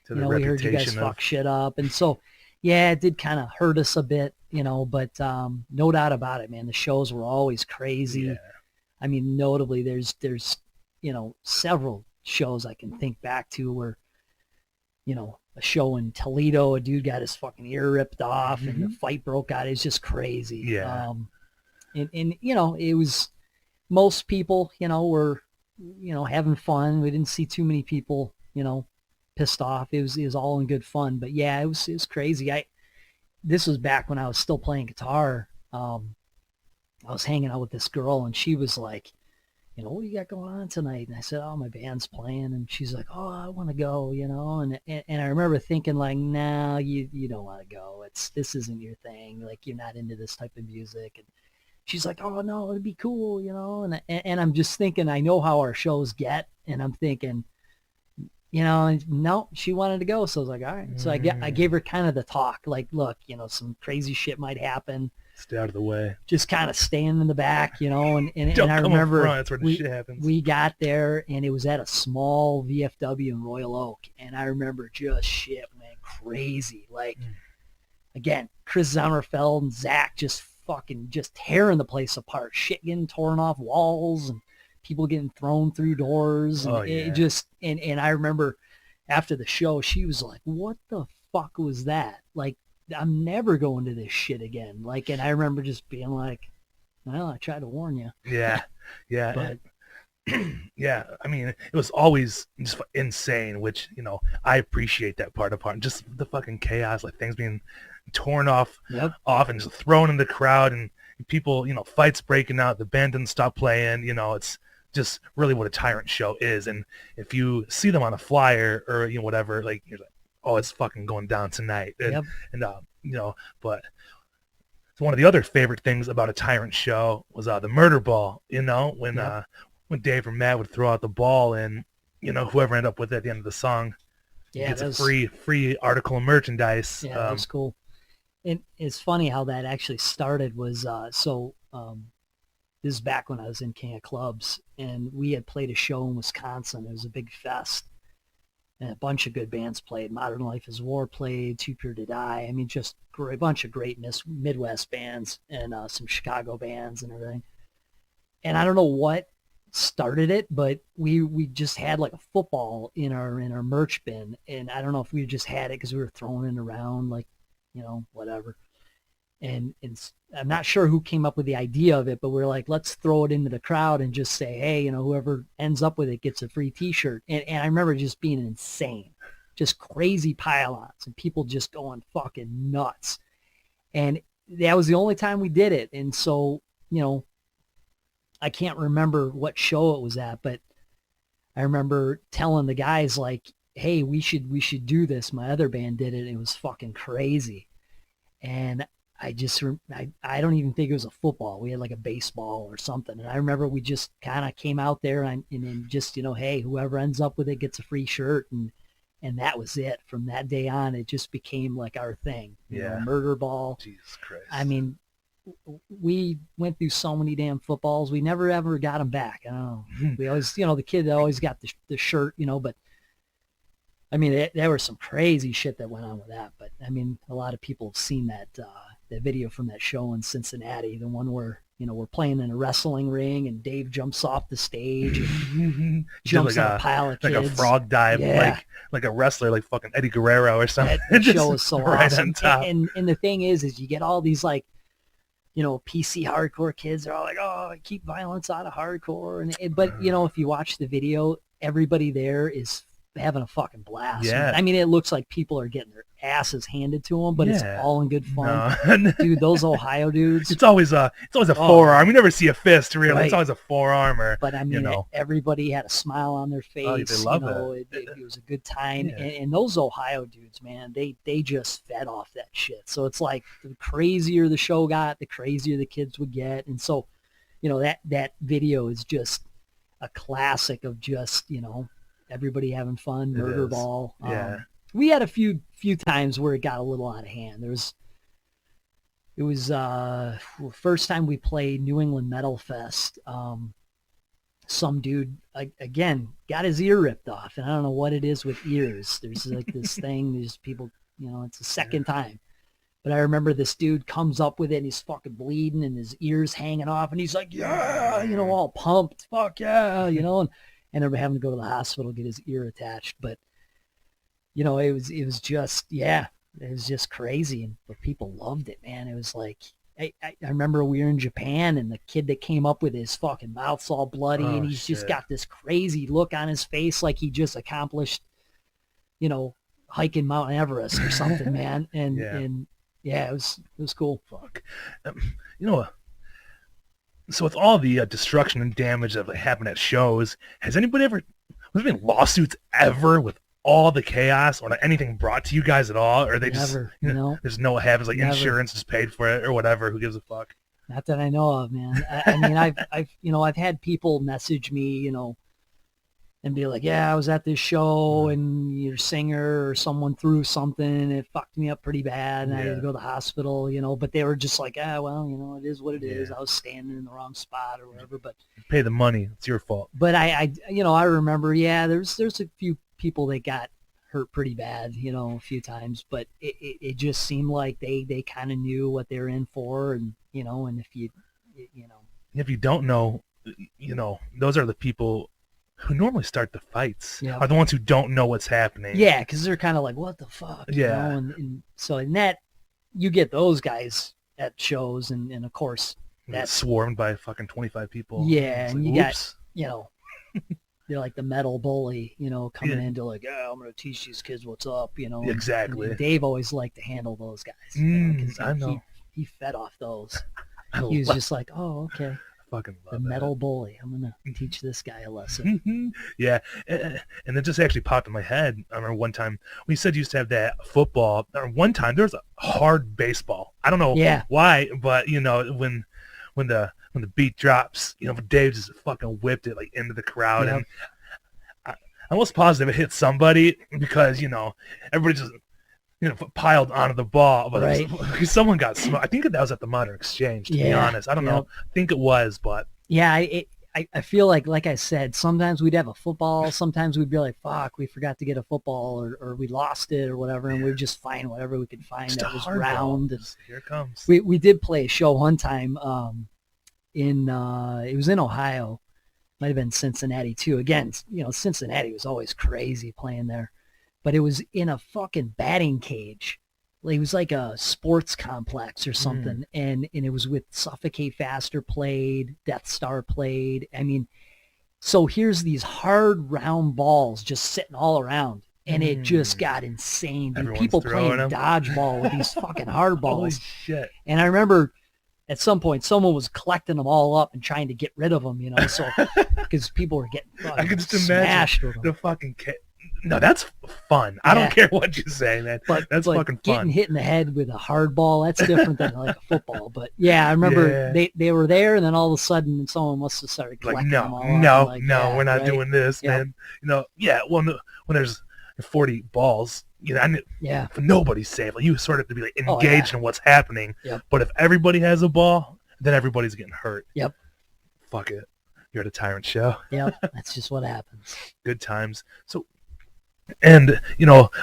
we heard you guys fuck shit up. And so, yeah, it did kind of hurt us a bit, but no doubt about it, man. The shows were always crazy. Yeah. I mean, notably, there's several shows I can think back to where, a show in Toledo, a dude got his fucking ear ripped off and the fight broke out. It's just crazy. Yeah. And it was, most people, were, having fun. We didn't see too many people, pissed off. It was all in good fun. But yeah, it was crazy. This was back when I was still playing guitar. I was hanging out with this girl and she was like, what do you got going on tonight? And I said, oh, my band's playing. And she's like, oh, I want to go, and I remember thinking like, no, you don't want to go. This isn't your thing. Like, you're not into this type of music. And she's like, oh, no, it'd be cool, and I'm just thinking, I know how our shows get, and I'm thinking, no, she wanted to go. So I was like, all right. So I gave her kind of the talk, like, look, some crazy shit might happen. Stay out of the way. Just kind of stand in the back, and Don't I come remember up front. That's where the shit happens. We got there, and it was at a small VFW in Royal Oak, and I remember just shit went crazy. Like, again, Chris Sommerfeld and Zach just tearing the place apart, shit getting torn off walls and people getting thrown through doors. And and I remember after the show, she was like, what the fuck was that? Like, I'm never going to this shit again. Like, and I remember just being like, well, I tried to warn you. Yeah. Yeah. But yeah, I mean, it was always just insane, which, I appreciate that part of it. Just the fucking chaos, like things being torn off and just thrown in the crowd and people, fights breaking out. The band didn't stop playing. It's just really what a Tyrant show is. And if you see them on a flyer or, whatever, like, you're like, oh, it's fucking going down tonight. And, but one of the other favorite things about a Tyrant show was the murder ball, when Dave or Matt would throw out the ball and, whoever ended up with it at the end of the song gets a free article of merchandise. Yeah, that was cool. And it's funny how that actually started was, this is back when I was in King of Clubz, and we had played a show in Wisconsin. It was a big fest, and a bunch of good bands played. Modern Life is War played, Too Pure to Die. I mean, just a bunch of great Midwest bands and some Chicago bands and everything. And I don't know what started it, but we just had like a football in our merch bin, and I don't know if we just had it because we were throwing it around, like, you know, whatever. And I'm not sure who came up with the idea of it, but we're like, let's throw it into the crowd and just say, hey, you know, whoever ends up with it gets a free T-shirt. And I remember just being insane, just crazy pile-ons and people just going fucking nuts. And that was the only time we did it. And so, you know, I can't remember what show it was at, but I remember telling the guys like, hey, we should do this. My other band did it. It was fucking crazy. And I don't even think it was a football. We had like a baseball or something. And I remember we just kind of came out there and then just, you know, hey, whoever ends up with it gets a free shirt. And that was it. From that day on, it just became like our thing. You know, murder ball. Jesus Christ. I mean, we went through so many damn footballs. We never ever got them back. I don't know. We always, you know, the kid always got the shirt, you know, but I mean, there was some crazy shit that went on with that. But I mean, a lot of people have seen that video from that show in Cincinnati, the one where, you know, we're playing in a wrestling ring and Dave jumps off the stage and jumps like on a pile of kids. Like a frog dive, like a wrestler, like fucking Eddie Guerrero or something. That show is so right awesome. On top. And the thing is you get all these like, you know, PC hardcore kids are all like, oh, keep violence out of hardcore. But, you know, if you watch the video, everybody there is having a fucking blast. Yeah. I mean, it looks like people are getting their asses handed to them, but it's all in good fun. No. Dude, those Ohio dudes. It's always a forearm. You never see a fist, really. Right. It's always a forearm. But I mean, you know, everybody had a smile on their face. Oh, they love it. It was a good time. Yeah. And those Ohio dudes, man, they just fed off that shit. So it's like the crazier the show got, the crazier the kids would get. And so, you know, that video is just a classic of just, you know, everybody having fun, murder ball. Yeah. We had a few times where it got a little out of hand. It was first time we played New England Metal Fest. Some dude again got his ear ripped off, and I don't know what it is with ears. There's like this thing. There's people, you know, it's the second time. But I remember this dude comes up with it and he's fucking bleeding and his ears hanging off and he's like, yeah, you know, all pumped. Fuck yeah, you know, and ended up having to go to the hospital, get his ear attached. But, you know, it was just, it was just crazy. But people loved it, man. It was like, I remember we were in Japan and the kid that came up with his fucking mouth's all bloody and he's just got this crazy look on his face like he just accomplished, you know, hiking Mount Everest or something, man. And it was cool. Fuck. You know, so with all the destruction and damage that happened at shows, has there been lawsuits ever with all the chaos or anything brought to you guys at all? Or they never, just, you know, there's no habits, like never. Insurance is paid for it or whatever. Who gives a fuck? Not that I know of, man. I mean, I've had people message me, you know, and be like, yeah, I was at this show and your singer or someone threw something and it fucked me up pretty bad and I had to go to the hospital, you know, but they were just like, well, you know, it is what it is. I was standing in the wrong spot or whatever, but you pay the money. It's your fault. But I you know, I remember, there's a few people that got hurt pretty bad, you know, a few times, but it just seemed like they kind of knew what they were in for. And, you know, and if you don't know, you know, those are the people who normally start the fights, are the ones who don't know what's happening. Yeah, because they're kind of like, what the fuck? Yeah. You know? And so in that, you get those guys at shows, and of course, that's swarmed by fucking 25 people. Yeah, and like, you oops. got, you know, they're like the metal bully, you know, coming into like, I'm going to teach these kids what's up, you know. Exactly. And Dave always liked to handle those guys. You know, 'cause I know. He fed off those. He was just like, oh, okay. Fucking love the metal bully. I'm gonna teach this guy a lesson. Yeah, and it just actually popped in my head. I remember one time we said you used to have that football. Or one time there was a hard baseball. I don't know why, but you know when the beat drops, you know, Dave just fucking whipped it like into the crowd, and I'm almost positive it hit somebody because you know everybody just piled onto the ball. But Right. someone got smoked. I think that was at the Modern Exchange, to be Yeah, honest. I don't yep. know. I think it was, but Yeah, I feel like I said, sometimes we'd have a football, sometimes we'd be like, fuck, we forgot to get a football, or we lost it or whatever, and we'd just find whatever we could find just a that was hard ball. round. And Here it comes. we did play a show one time in it was in Ohio, might have been Cincinnati too. Again, Cincinnati was always crazy playing there, but it was in a fucking batting cage. It was like a sports complex or something, and it was with Suffocate Faster played, Death Star played. I mean, so here's these hard round balls just sitting all around, and it just got insane. Dude. Everyone's People throwing playing them. dodgeball with these fucking hard Holy balls. shit. And I remember at some point someone was collecting them all up and trying to get rid of them, so because people were getting I can just smashed imagine with them. the fucking No, that's fun. I don't care what you say, man. That's fucking getting fun. hit in the head with a hard ball, that's different than like a football. But yeah, I remember they were there, and then all of a sudden someone must have started collecting them all up. We're not doing this, man. Yeah, well, no, when there's 40 balls, nobody's safe. Like, you sort of have to be like engaged in what's happening. Yep. But if everybody has a ball, then everybody's getting hurt. Yep. Fuck it. You're at a Tyrant show. Yep, that's just what happens. Good times. So, and,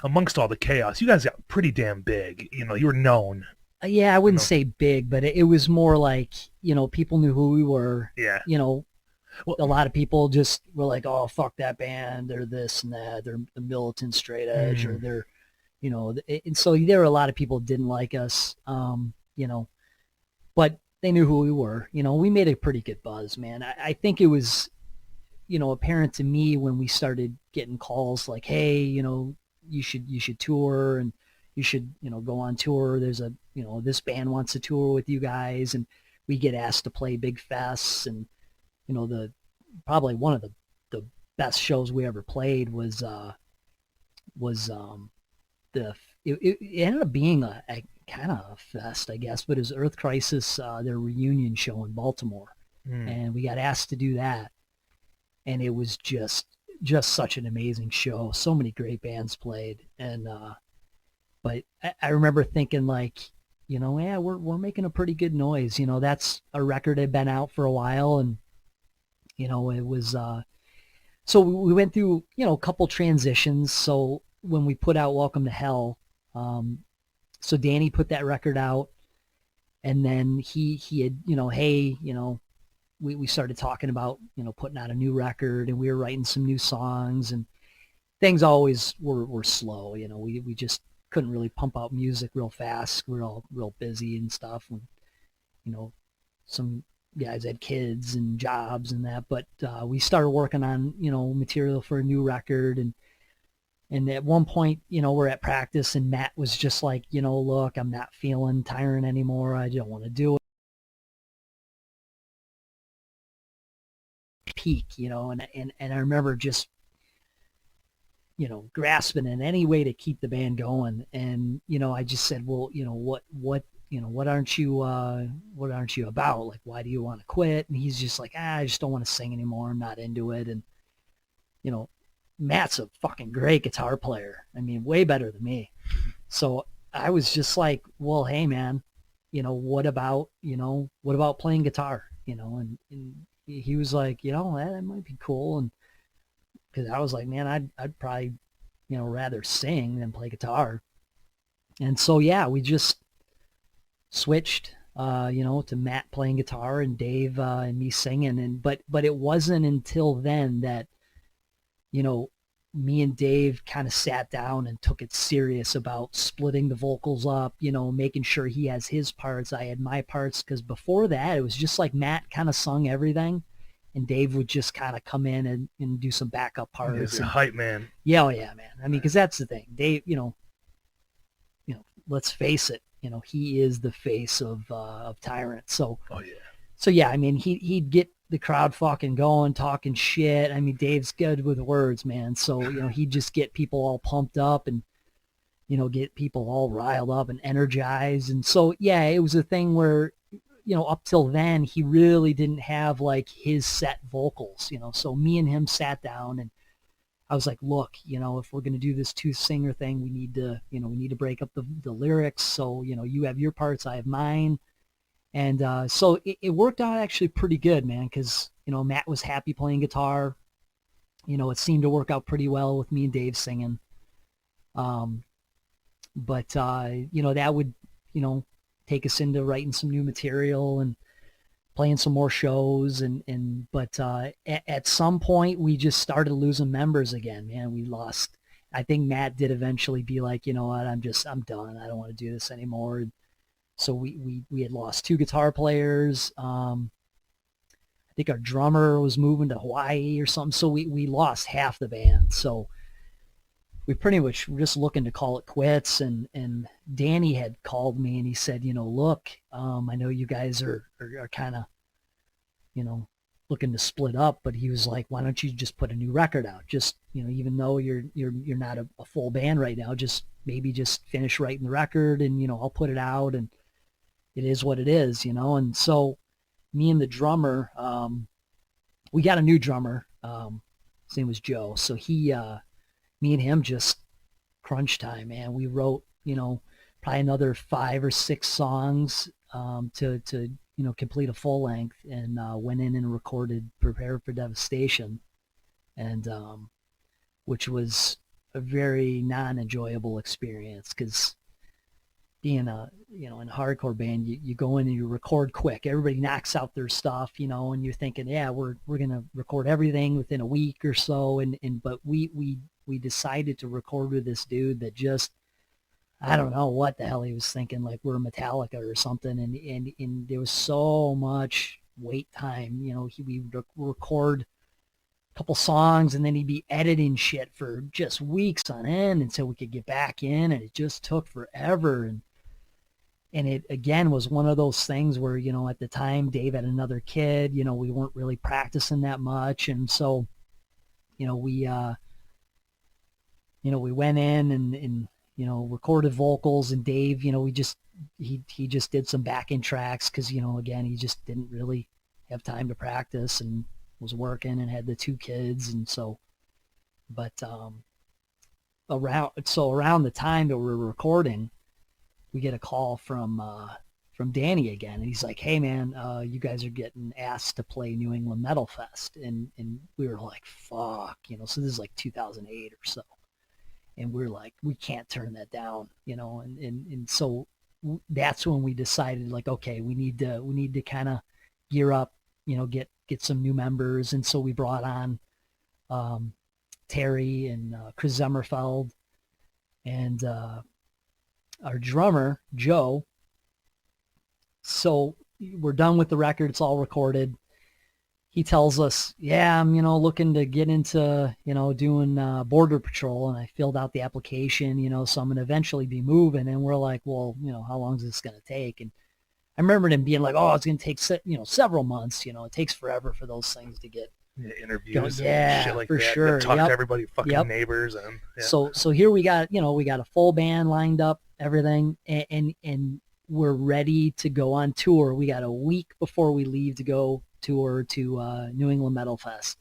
amongst all the chaos, you guys got pretty damn big. You were known. Yeah, I wouldn't say big, but it was more like, people knew who we were. Yeah. Well, a lot of people just were like, oh, fuck that band. They're this and that. They're the militant straight edge, or they're, and so there were a lot of people who didn't like us, but they knew who we were. We made a pretty good buzz, man. I think it was, apparent to me when we started getting calls like, hey, you should tour, and you should, go on tour. There's this band wants to tour with you guys, and we get asked to play big fests. And, probably one of the best shows we ever played was it ended up being a kind of a fest, I guess, but it was Earth Crisis, their reunion show in Baltimore. And we got asked to do that. And it was just such an amazing show. So many great bands played. And, but I remember thinking like, yeah, we're making a pretty good noise. That's a record that had been out for a while. And, it was, so we went through, a couple transitions. So when we put out Welcome to Hell, so Danny put that record out, and then he had, hey, we started talking about, putting out a new record, and we were writing some new songs, and things always were slow. We just couldn't really pump out music real fast. We were all real busy and stuff. And, some guys had kids and jobs and that, but we started working on, material for a new record. And at one point, we're at practice, and Matt was just like, look, I'm not feeling Tyrant anymore. I don't want to do it. Peak, and I remember just, grasping in any way to keep the band going. And, I just said, well, what aren't you about? Like, why do you want to quit? And he's just like, I just don't want to sing anymore. I'm not into it. And, Matt's a fucking great guitar player. I mean, way better than me. So I was just like, well, hey man, what about playing guitar? And he was like, that might be cool. And cause I was like, man, I'd probably, rather sing than play guitar. And so, yeah, we just switched, to Matt playing guitar and Dave and me singing. But it wasn't until then that, me and Dave kind of sat down and took it serious about splitting the vocals up, making sure he has his parts, I had my parts. Because before that, it was just like Matt kind of sung everything, and Dave would just kind of come in and do some backup parts. He's a hype man. Yeah, oh yeah, man. I mean, because that's the thing. Dave, let's face it, he is the face of Tyrant. So, oh yeah. So yeah, I mean, he'd get the crowd fucking going, talking shit. I mean, Dave's good with words, man. So, he'd just get people all pumped up and, get people all riled up and energized. And so, yeah, it was a thing where, up till then, he really didn't have like his set vocals, so me and him sat down I was like, look, if we're going to do this two singer thing, we need to break up the lyrics. So, you have your parts, I have mine. And so it worked out actually pretty good, man, because, Matt was happy playing guitar. It seemed to work out pretty well with me and Dave singing. But that would, take us into writing some new material and playing some more shows. But at some point we just started losing members again, man. We lost, I think Matt did eventually be like, you know what, I'm done. I don't want to do this anymore. And so we had lost two guitar players. I think our drummer was moving to Hawaii or something. So we lost half the band. So we pretty much were just looking to call it quits. And Danny had called me and he said, look, I know you guys are kind of, looking to split up, but he was like, why don't you just put a new record out? Just, even though you're not a full band right now, just finish writing the record and, I'll put it out and it is what it is, And so me and the drummer, we got a new drummer. His name was Joe. So me and him just crunch time, man. We wrote, probably another 5 or 6 songs to complete a full length, and went in and recorded Prepare for Devastation, and which was a very non-enjoyable experience because being in a hardcore band, you go in and you record quick. Everybody knocks out their stuff, and you're thinking, yeah, we're gonna record everything within a week or so, but we decided to record with this dude that just, I don't know what the hell he was thinking, like we're Metallica or something, and there was so much wait time. We would record a couple songs and then he'd be editing shit for just weeks on end until we could get back in, and it just took forever. And it, again, was one of those things where, at the time Dave had another kid, we weren't really practicing that much. And so, we went in and recorded vocals, and Dave, he just did some backing tracks because, again, he just didn't really have time to practice and was working and had the 2 kids. And so, but around the time that we were recording, we get a call from Danny again, and he's like, hey man, you guys are getting asked to play New England Metal Fest. And we were like, fuck, so this is like 2008 or so. And we're like, we can't turn that down, and so that's when we decided, like, okay, we need to kind of gear up, get some new members. And so we brought on Terry and Chris Zemmerfeld, and our drummer, Joe. So we're done with the record. It's all recorded. He tells us, yeah, I'm, looking to get into, doing Border Patrol, and I filled out the application, so I'm going to eventually be moving. And we're like, well, how long is this going to take? And I remembered him being like, oh, it's going to take, several months. It takes forever for those things to get interviews, yeah, and shit like for that. sure. Talk to everybody, fucking neighbors, and So here we got, we got a full band lined up, everything, and we're ready to go on tour. We got a week before we leave to go tour to New England Metal Fest.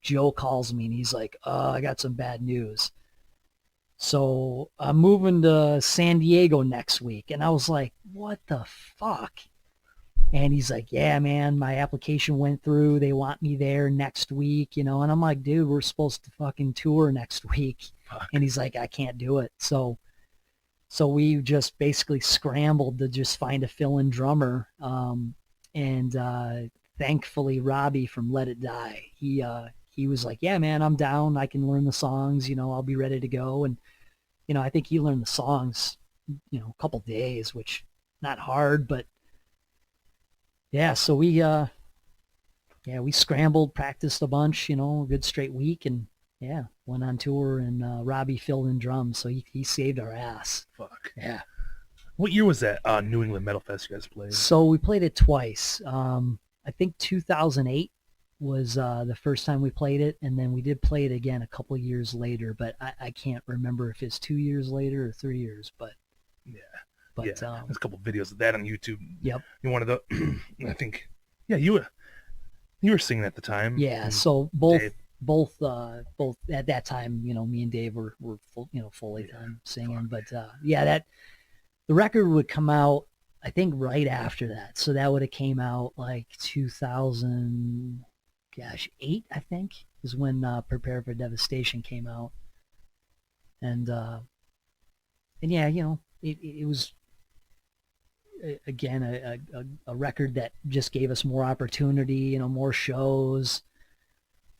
Joe calls me and he's like, I got some bad news. So I'm moving to San Diego next week. And I was like, what the fuck? And he's like, yeah, man, my application went through. They want me there next week, and I'm like, dude, we're supposed to fucking tour next week. Fuck. And he's like, I can't do it. So we just basically scrambled to just find a fill-in drummer. And thankfully, Robbie from Let It Die, he was like, yeah, man, I'm down. I can learn the songs, I'll be ready to go. And, I think he learned the songs, a couple days, which not hard, but yeah. So we scrambled, practiced a bunch, a good straight week, and yeah, went on tour, and Robbie filled in drums. So he saved our ass. Fuck. Yeah. What year was that New England Metal Fest you guys played? So we played it twice. I think 2008 was the first time we played it, and then we did play it again a couple years later, but I can't remember if it's 2 years later or 3 years, but yeah. But there's a couple videos of that on YouTube. Yep. You wanted to, I think, yeah, you were singing at the time. Yeah. So both both at that time, me and Dave were full, fully time singing. But that the record would come out, I think, right after that. So that would have came out like 2008, I think, is when Prepare for Devastation came out. And yeah, it was again a record that just gave us more opportunity, more shows.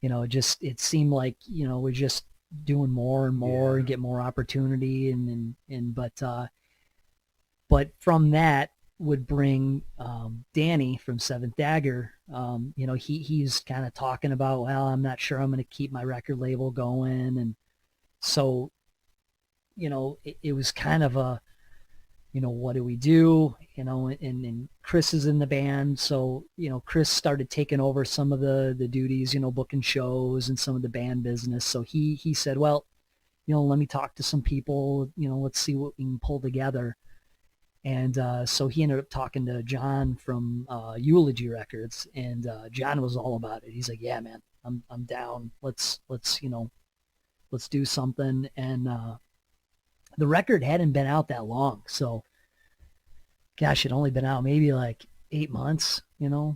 It seemed like we're just doing more and more and get more opportunity, but from that would bring Danny from Seventh Dagger. He's kind of talking about, well, I'm not sure I'm going to keep my record label going, and so it was kind of a, what do we do? And Chris is in the band. So, Chris started taking over some of the duties, booking shows and some of the band business. So he said, well, let me talk to some people, let's see what we can pull together. And so he ended up talking to John from Eulogy Records, and John was all about it. He's like, yeah, man, I'm down. Let's do something. And the record hadn't been out that long. So, gosh, it only been out maybe like 8 months,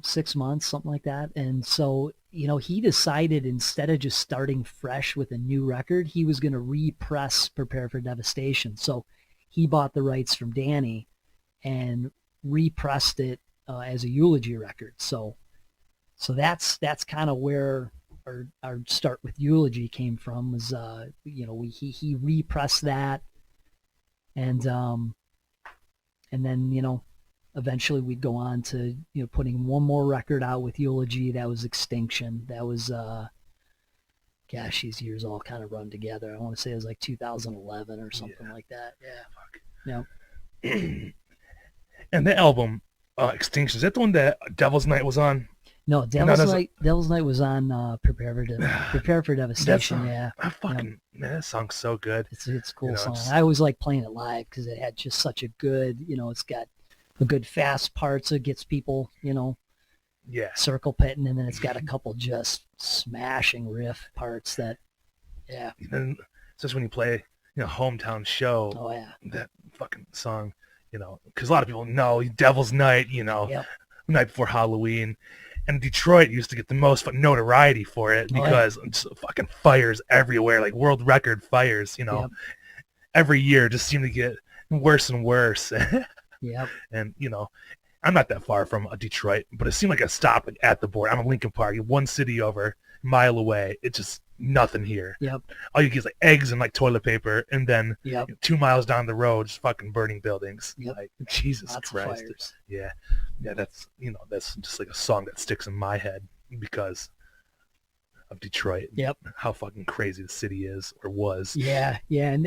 6 months, something like that. And so, he decided instead of just starting fresh with a new record, he was going to repress Prepare for Devastation. So he bought the rights from Danny and repressed it as a Eulogy record. So that's kind of where our start with Eulogy came from, was, he repressed that. And then, eventually we'd go on to, putting one more record out with Eulogy. That was Extinction. That was, gosh, these years all kind of run together. I want to say it was like 2011 or something like that. Yeah. Yeah. And the album, Extinction, is that the one that Devil's Night was on? No, Devil's Night was on Prepare for Devastation. Man, that song's so good. It's a cool song. I always like playing it live because it had just such a good, it's got a good fast part, so it gets people, circle pitting, and then it's got a couple just smashing riff parts that, And just when you play, hometown show, oh yeah, that fucking song, because a lot of people know Devil's Night, night before Halloween. And Detroit used to get the most notoriety for it because it's fucking fires everywhere, like world record fires, every year just seem to get worse and worse. Yep. And, I'm not that far from Detroit, but it seemed like I stopped at the border. I'm in Lincoln Park, one city over, a mile away. It's just nothing here. Yep. All you get is like eggs and like toilet paper, and then 2 miles down the road, just fucking burning buildings. Yep. Like, Jesus Lots Christ. of fires. Yeah. That's that's just like a song that sticks in my head because of Detroit. Yep. How fucking crazy the city is, or was. Yeah. And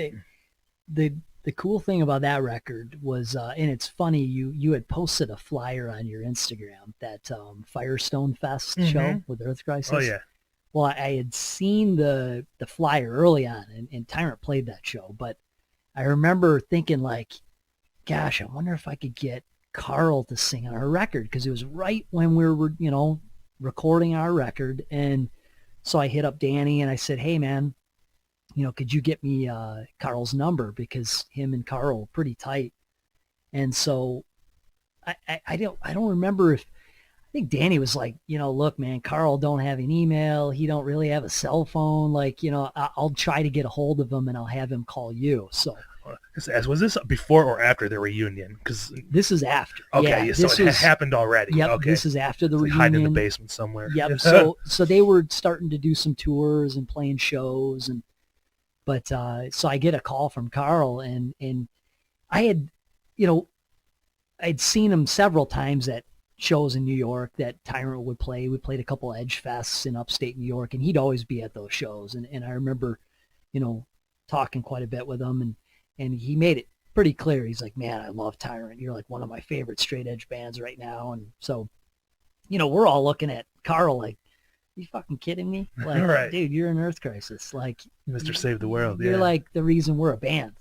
the cool thing about that record was, and it's funny, you had posted a flyer on your Instagram, that Firestone Fest show with Earth Crisis. Oh yeah. Well, I had seen the flyer early on, and Tyrant played that show, but I remember thinking, like, gosh, I wonder if I could get Carl to sing on our record, because it was right when we were, recording our record. And so I hit up Danny and I said, hey man, could you get me Carl's number, because him and Carl are pretty tight. And so I don't remember if, I think Danny was like, look, man, Carl don't have an email. He don't really have a cell phone. Like, I'll try to get a hold of him and I'll have him call you. So was this before or after the reunion? Because this is after. Okay, yeah, so it happened already. Yep, okay. This is after the reunion. Hiding in the basement somewhere. Yep. So they were starting to do some tours and playing shows, but so I get a call from Carl, and I had, I'd seen him several times at shows in New York that Tyrant would play. We played a couple Edge Fests in upstate New York, and he'd always be at those shows. And I remember, talking quite a bit with him, and he made it pretty clear. He's like, man, I love Tyrant. You're like one of my favorite straight edge bands right now. And so, we're all looking at Carl like, you fucking kidding me? Like, right. Dude, you're in Earth Crisis. Like, Mr. Save the World. You're like the reason we're a band,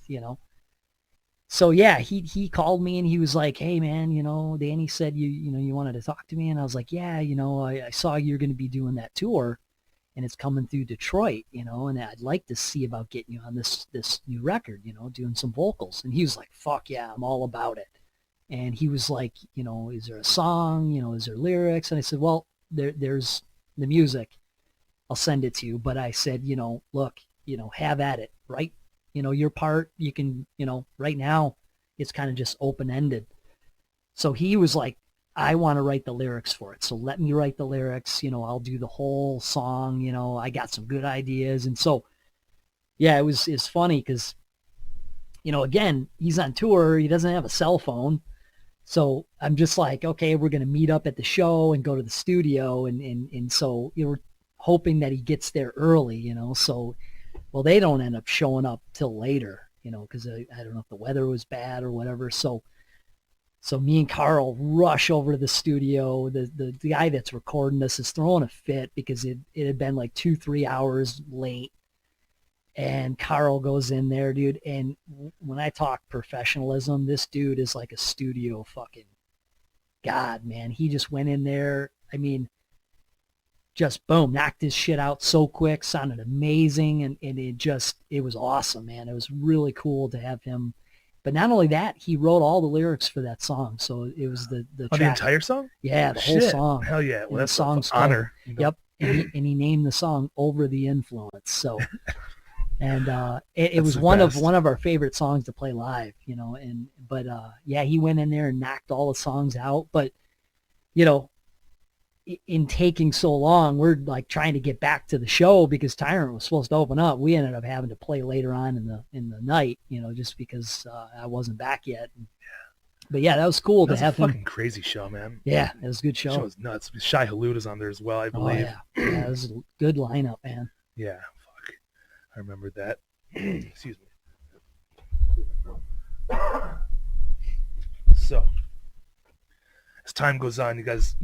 So yeah, he called me and he was like, hey man, Danny said you wanted to talk to me. And I was like, yeah, I saw you're going to be doing that tour. and it's coming through Detroit, and I'd like to see about getting you on this new record, doing some vocals. And he was like, fuck yeah, I'm all about it. And he was like, is there a song, is there lyrics? And I said, well, there's the music. I'll send it to you. But I said, look, have at it, right? Your part, you can, right now it's kind of just open-ended. So he was like, I want to write the lyrics for it. So let me write the lyrics, I'll do the whole song, I got some good ideas. And so, yeah, it's funny because, again, he's on tour. He doesn't have a cell phone. So I'm just like, okay, we're going to meet up at the show and go to the studio. And so we're hoping that he gets there early, so, well, they don't end up showing up till later, because I don't know if the weather was bad or whatever. So me and Carl rush over to the studio. The guy that's recording this is throwing a fit because it had been like 2-3 hours late. And Carl goes in there, dude. And when I talk professionalism, this dude is like a studio fucking god, man. He just went in there. I mean, just boom, knocked his shit out so quick, sounded amazing. And it was awesome, man. It was really cool to have him. But not only that, he wrote all the lyrics for that song. So it was the track. The entire song? Yeah, the whole song. Hell yeah. Well, that's the song's an honor. Yep. And he named the song Over the Influence. So, and it was one of our favorite songs to play live, but yeah, he went in there and knocked all the songs out. But, in taking so long, we're like trying to get back to the show because Tyrant was supposed to open up. We ended up having to play later on in the night, just because I wasn't back yet. But yeah, that was cool to have him. Fucking crazy show, man. Yeah, it was a good show. The show was nuts. Shai Haluta's on there as well, I believe. Oh, yeah, it was a good lineup, man. Yeah, fuck. I remember that. Excuse me. So, as time goes on, you guys,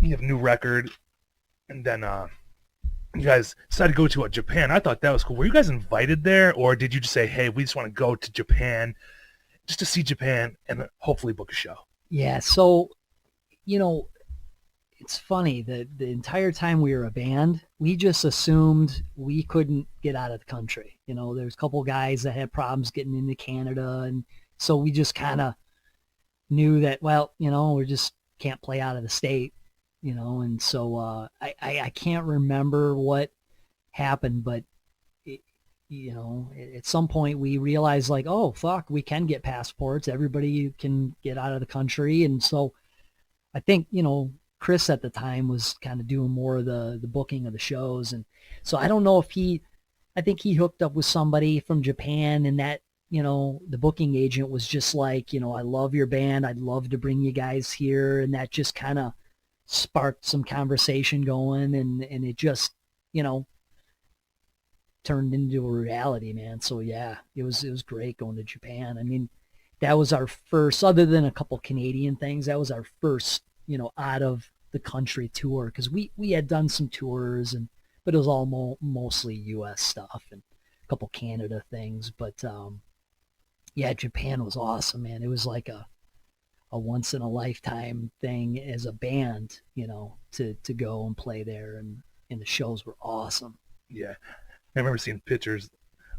you have a new record, and then you guys decided to go to Japan. I thought that was cool. Were you guys invited there, or did you just say, hey, we just want to go to Japan just to see Japan and hopefully book a show? Yeah, so, it's funny that the entire time we were a band, we just assumed we couldn't get out of the country. There's a couple guys that had problems getting into Canada, and so we just kind of knew that, well, we just can't play out of the state. And so I can't remember what happened, but at some point we realized like, oh fuck, we can get passports. Everybody can get out of the country. And so I think, Chris at the time was kind of doing more of the booking of the shows. And so I don't know if I think he hooked up with somebody from Japan, and that, the booking agent was just like, I love your band. I'd love to bring you guys here. And that just kind of sparked some conversation going, and it just, turned into a reality, man. So yeah, it was great going to Japan. I mean, that was our first, other than a couple Canadian things, that was our first, out of the country tour, because we had done some tours, but it was all mostly US stuff and a couple Canada things. But yeah, Japan was awesome, man. It was like a once in a lifetime thing as a band, to go and play there, and the shows were awesome. Yeah. I remember seeing pictures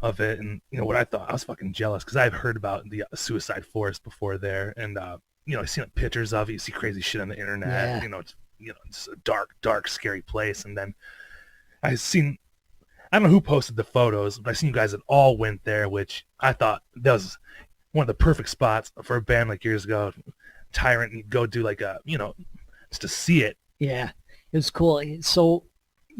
of it, and what I thought, I was fucking jealous because I've heard about the suicide forest before there, and I've seen pictures of it. You see crazy shit on the internet. Yeah. It's a dark, scary place. And then I don't know who posted the photos, but I seen you guys that all went there, which I thought that was one of the perfect spots for a band like years ago. Tyrant, and go do like just to see it. Yeah, it was cool. So,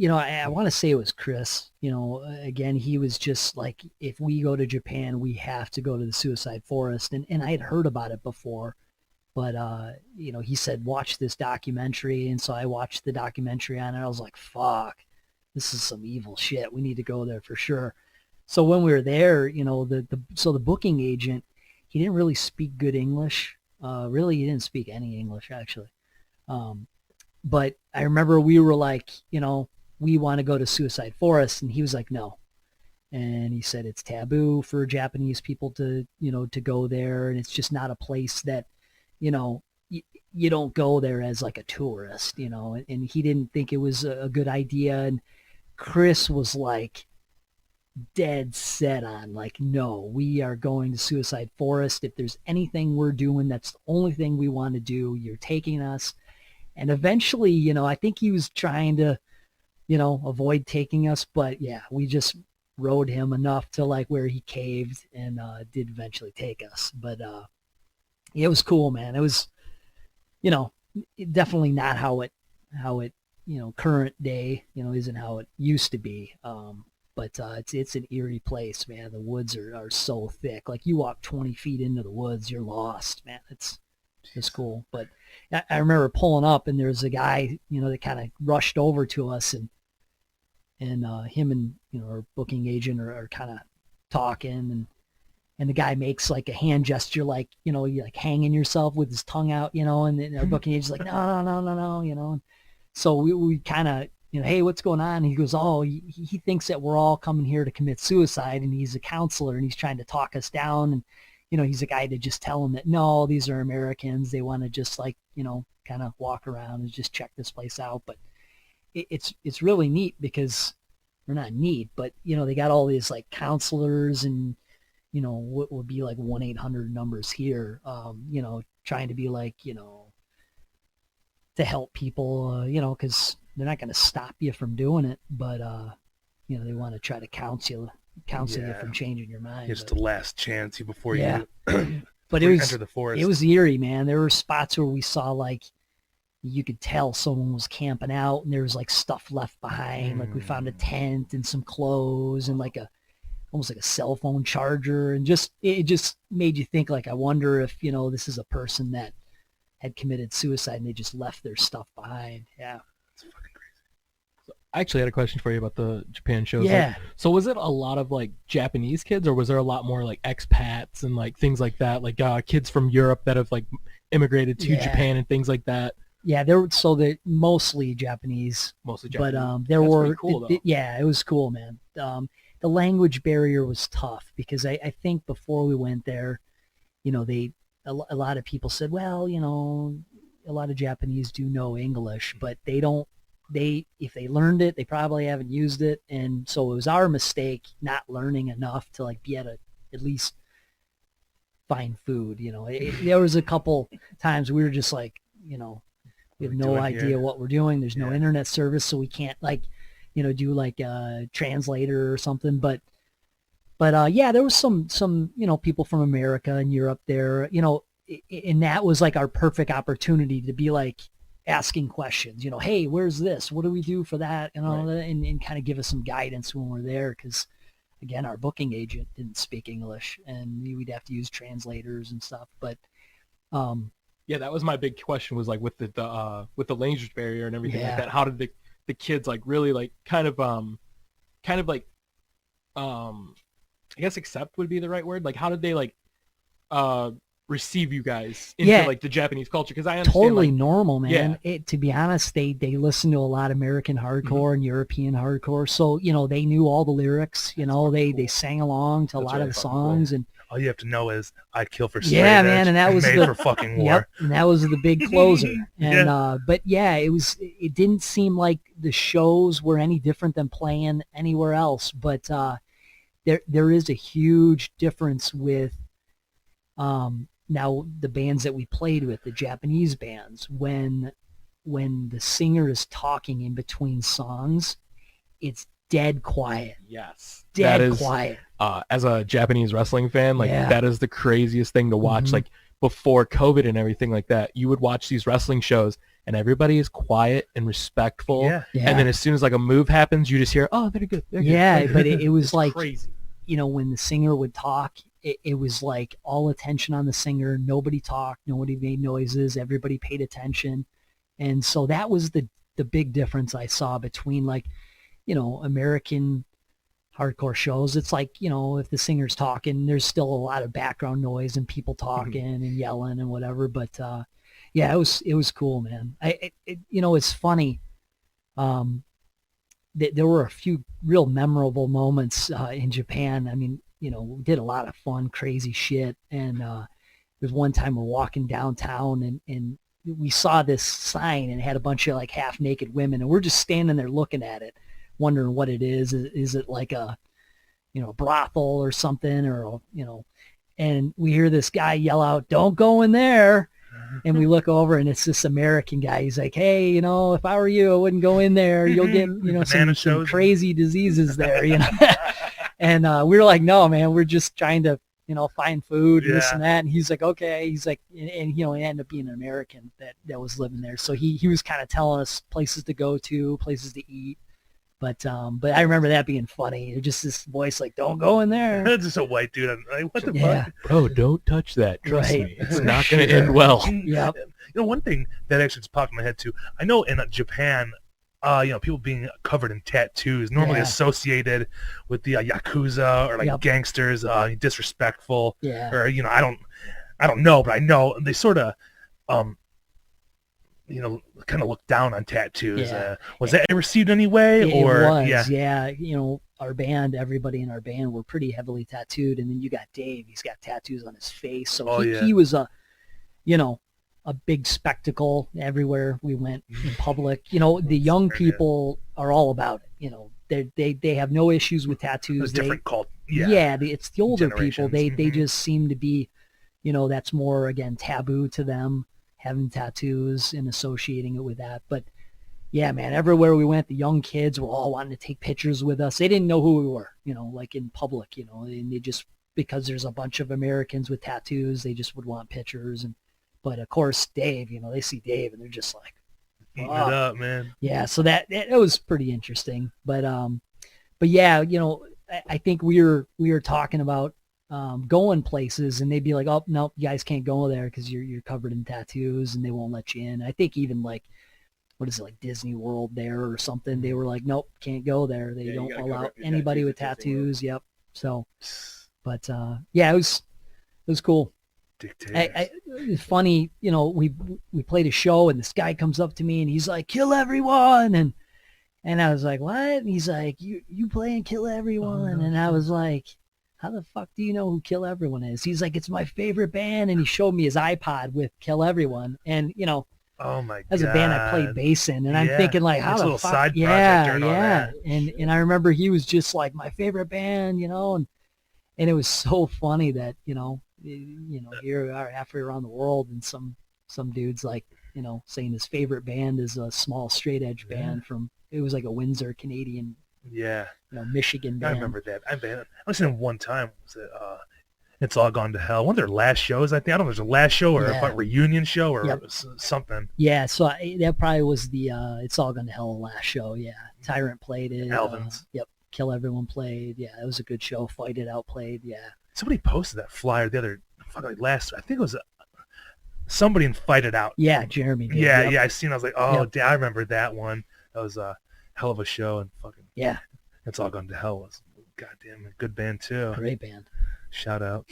I want to say it was Chris. Again, he was just like, if we go to Japan, we have to go to the suicide forest. And I had heard about it before, but he said, watch this documentary. And so I watched the documentary on it. I was like, fuck, this is some evil shit. We need to go there for sure. So when we were there, the booking agent, he didn't really speak good English. Really, he didn't speak any English, actually. But I remember we were like, we want to go to Suicide Forest. And he was like, no. And he said it's taboo for Japanese people to go there. And it's just not a place that, you don't go there as like a tourist, and he didn't think it was a good idea. And Chris was like dead set on like, no, we are going to Suicide Forest. If there's anything we're doing, that's the only thing we want to do. You're taking us. And eventually, you know, I think he was trying to, you know, avoid taking us, but yeah, we just rode him enough to like where he caved and did eventually take us. But it was cool, man. It was, you know, definitely not how it, you know, current day, you know, isn't how it used to be. But it's an eerie place, man. The woods are so thick. Like you walk 20 feet into the woods, you're lost, man. It's cool. But I remember pulling up and there was a guy, you know, that kind of rushed over to us and him and, you know, our booking agent are kind of talking and the guy makes like a hand gesture, like, you know, you like hanging yourself with his tongue out, you know, and then our booking agent's like, no, you know. And so we kind of, you know, hey, what's going on? And he goes, oh, he thinks that we're all coming here to commit suicide and he's a counselor and he's trying to talk us down. And, you know, he's a guy to just tell him that, no, these are Americans. They want to just like, you know, kind of walk around and just check this place out. But it's really neat because we're not neat, but, you know, they got all these like counselors and, you know, what would be like 1-800 numbers here, you know, trying to be like, you know, to help people, you know, because they're not going to stop you from doing it, but, you know, they want to try to counsel you from changing your mind. It's the last chance before yeah. you but before it you was enter the forest. It was eerie, man. There were spots where we saw like you could tell someone was camping out and there was like stuff left behind. Like we found a tent and some clothes and like almost like a cell phone charger, and it just made you think like, I wonder if, you know, this is a person that had committed suicide and they just left their stuff behind. Yeah. It's fucking crazy. So I actually had a question for you about the Japan shows. Yeah. Like, so was it a lot of like Japanese kids, or was there a lot more like expats and like things like that, like kids from Europe that have like immigrated to Japan and things like that? Yeah, they're mostly Japanese. Mostly Japanese. But there That's were pretty cool, though. Yeah, it was cool, man. The language barrier was tough because I think before we went there, you know, a lot of people said, well, you know, a lot of Japanese do know English, but if they learned it, they probably haven't used it. And so it was our mistake not learning enough to like be at least find food. You know, there was a couple times we were just like, you know, we have no idea what we're doing. There's no internet service, so we can't like, you know, do like a translator or something. But yeah, there was some, you know, people from America and Europe there, you know, and that was like our perfect opportunity to be like asking questions, you know, hey, where's this? What do we do for that? And all that, and kind of give us some guidance when we're there. Cause again, our booking agent didn't speak English and we'd have to use translators and stuff. But, yeah, that was my big question, was like with the language barrier and everything like that. How did the kids like really like kind of like I guess accept would be the right word. Like how did they like receive you guys into like the Japanese culture? Because I understand totally like, normal, man. To be honest, they listen to a lot of American hardcore and European hardcore, so you know they knew all the lyrics. You know, they sang along to a lot of the songs, and all you have to know is I kill for Straightedge. Yeah, man, and that was made for fucking war. Yep, and that was the big closer. And but yeah, it didn't seem like the shows were any different than playing anywhere else. But there is a huge difference with now the bands that we played with, the Japanese bands, when the singer is talking in between songs, it's dead quiet. Yes. Dead quiet. As a Japanese wrestling fan, like that is the craziest thing to watch. Like before COVID and everything like that, you would watch these wrestling shows and everybody is quiet and respectful. Yeah. And then as soon as like a move happens, you just hear, oh, they're good. They're good. But it was like crazy. You know, when the singer would talk, it was like all attention on the singer. Nobody talked. Nobody made noises. Everybody paid attention. And so that was the big difference I saw between like, you know, American hardcore shows. It's like, you know, if the singer's talking, there's still a lot of background noise and people talking and yelling and whatever. But yeah, it was cool, man. You know, it's funny. There were a few real memorable moments in Japan. I mean, you know, we did a lot of fun, crazy shit. And there's one time we're walking downtown and we saw this sign and it had a bunch of like half naked women and we're just standing there looking at it. wondering what it is. Is it like a, brothel or something, or, and we hear this guy yell out, "Don't go in there." And we look over, and it's this American guy. He's like, "Hey, if I were you, I wouldn't go in there. You'll get, some crazy diseses there, And we were like, "No, man, we're just trying to, find food and this and that." And he's like, "Okay." He's like, and he ended up being an American that was living there. So he was kind of telling us places to go to, places to eat. But I remember that being funny. Just this voice like, "Don't go in there." It's just a white dude. I'm like, what the fuck? Bro, don't touch that. Trust Right. me. It's not going to end well. Yep. One thing that actually just popped in my head too. I know in Japan, people being covered in tattoos normally associated with the Yakuza or like gangsters, disrespectful. Yeah. Or I don't know, but I know they sort of kind of look down on tattoos. Yeah. Was that received anyway? It was, yeah. Our band, everybody in our band were pretty heavily tattooed. And then you got Dave, he's got tattoos on his face. So he was a big spectacle everywhere we went in public. The young people are all about it. They have no issues with tattoos. It's different cult. It's the older people. Generations. They just seem to be, that's more, again, taboo to them, having tattoos and associating it with that. But yeah, man, everywhere we went, the young kids were all wanting to take pictures with us. They didn't know who we were, like in public, and they just, because there's a bunch of Americans with tattoos, they just would want pictures. But of course, Dave, they see Dave and they're just like, eating it up, man. Yeah. So that was pretty interesting. But yeah, I think we were talking about going places, and they'd be like, "Oh, no, you guys can't go there because you're covered in tattoos," and they won't let you in. I think even like, what is it, like Disney World there or something, they were like, "Nope, can't go there. They don't allow anybody with tattoos." Yep. So, but yeah, it was cool. It's funny, we played a show, and this guy comes up to me and he's like, "Kill everyone," and I was like, "What?" And he's like, "You playing Kill Everyone?" And I was like, "How the fuck do you know who Kill Everyone is?" He's like, "It's my favorite band," and he showed me his iPod with Kill Everyone, and oh my god, as a band I played bass in, and I'm thinking like, how it's a the little fuck? side project Yeah. And I remember he was just like, my favorite band, and it was so funny that here we are halfway around the world, and some dude's like, saying his favorite band is a small Straightedge band from, it was like a Windsor, Canadian, Michigan band. I remember that. I listened to one time. Was it It's All Gone to Hell? One of their last shows, I think. I don't know if it was a last show or a reunion show or something. Yeah, so that probably was the It's All Gone to Hell last show. Yeah, Tyrant played it. Alvin's. Kill Everyone played. Yeah, it was a good show. Fight It Out played. Yeah. Somebody posted that flyer the other last. I think it was somebody in Fight It Out. Yeah, Jeremy did. Yeah, I seen. I was like, oh, damn, I remember that one. That was a hell of a show, and fucking It's All Gone to Hell was goddamn a good band too. Great band. Shout out.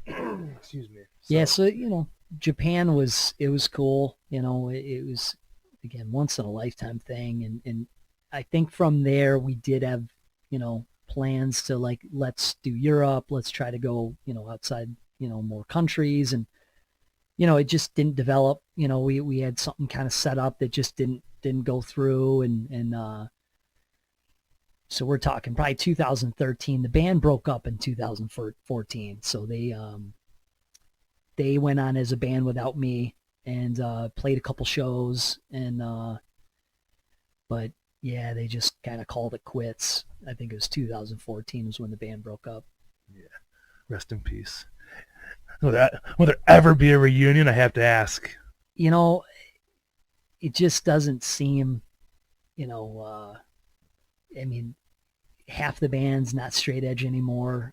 Excuse me. So Japan was cool. It was, again, once in a lifetime thing, and I think from there we did have plans to, like, let's do Europe, let's try to go outside more countries, and it just didn't develop. We had something kind of set up that just didn't go through, and so we're talking probably 2013. The band broke up in 2014, so they went on as a band without me, and played a couple shows, and but yeah, they just kind of called it quits. I think it was 2014 was when the band broke up. Yeah, rest in peace. Will there ever be a reunion? I have to ask. It just doesn't seem, I mean, half the band's not Straightedge anymore.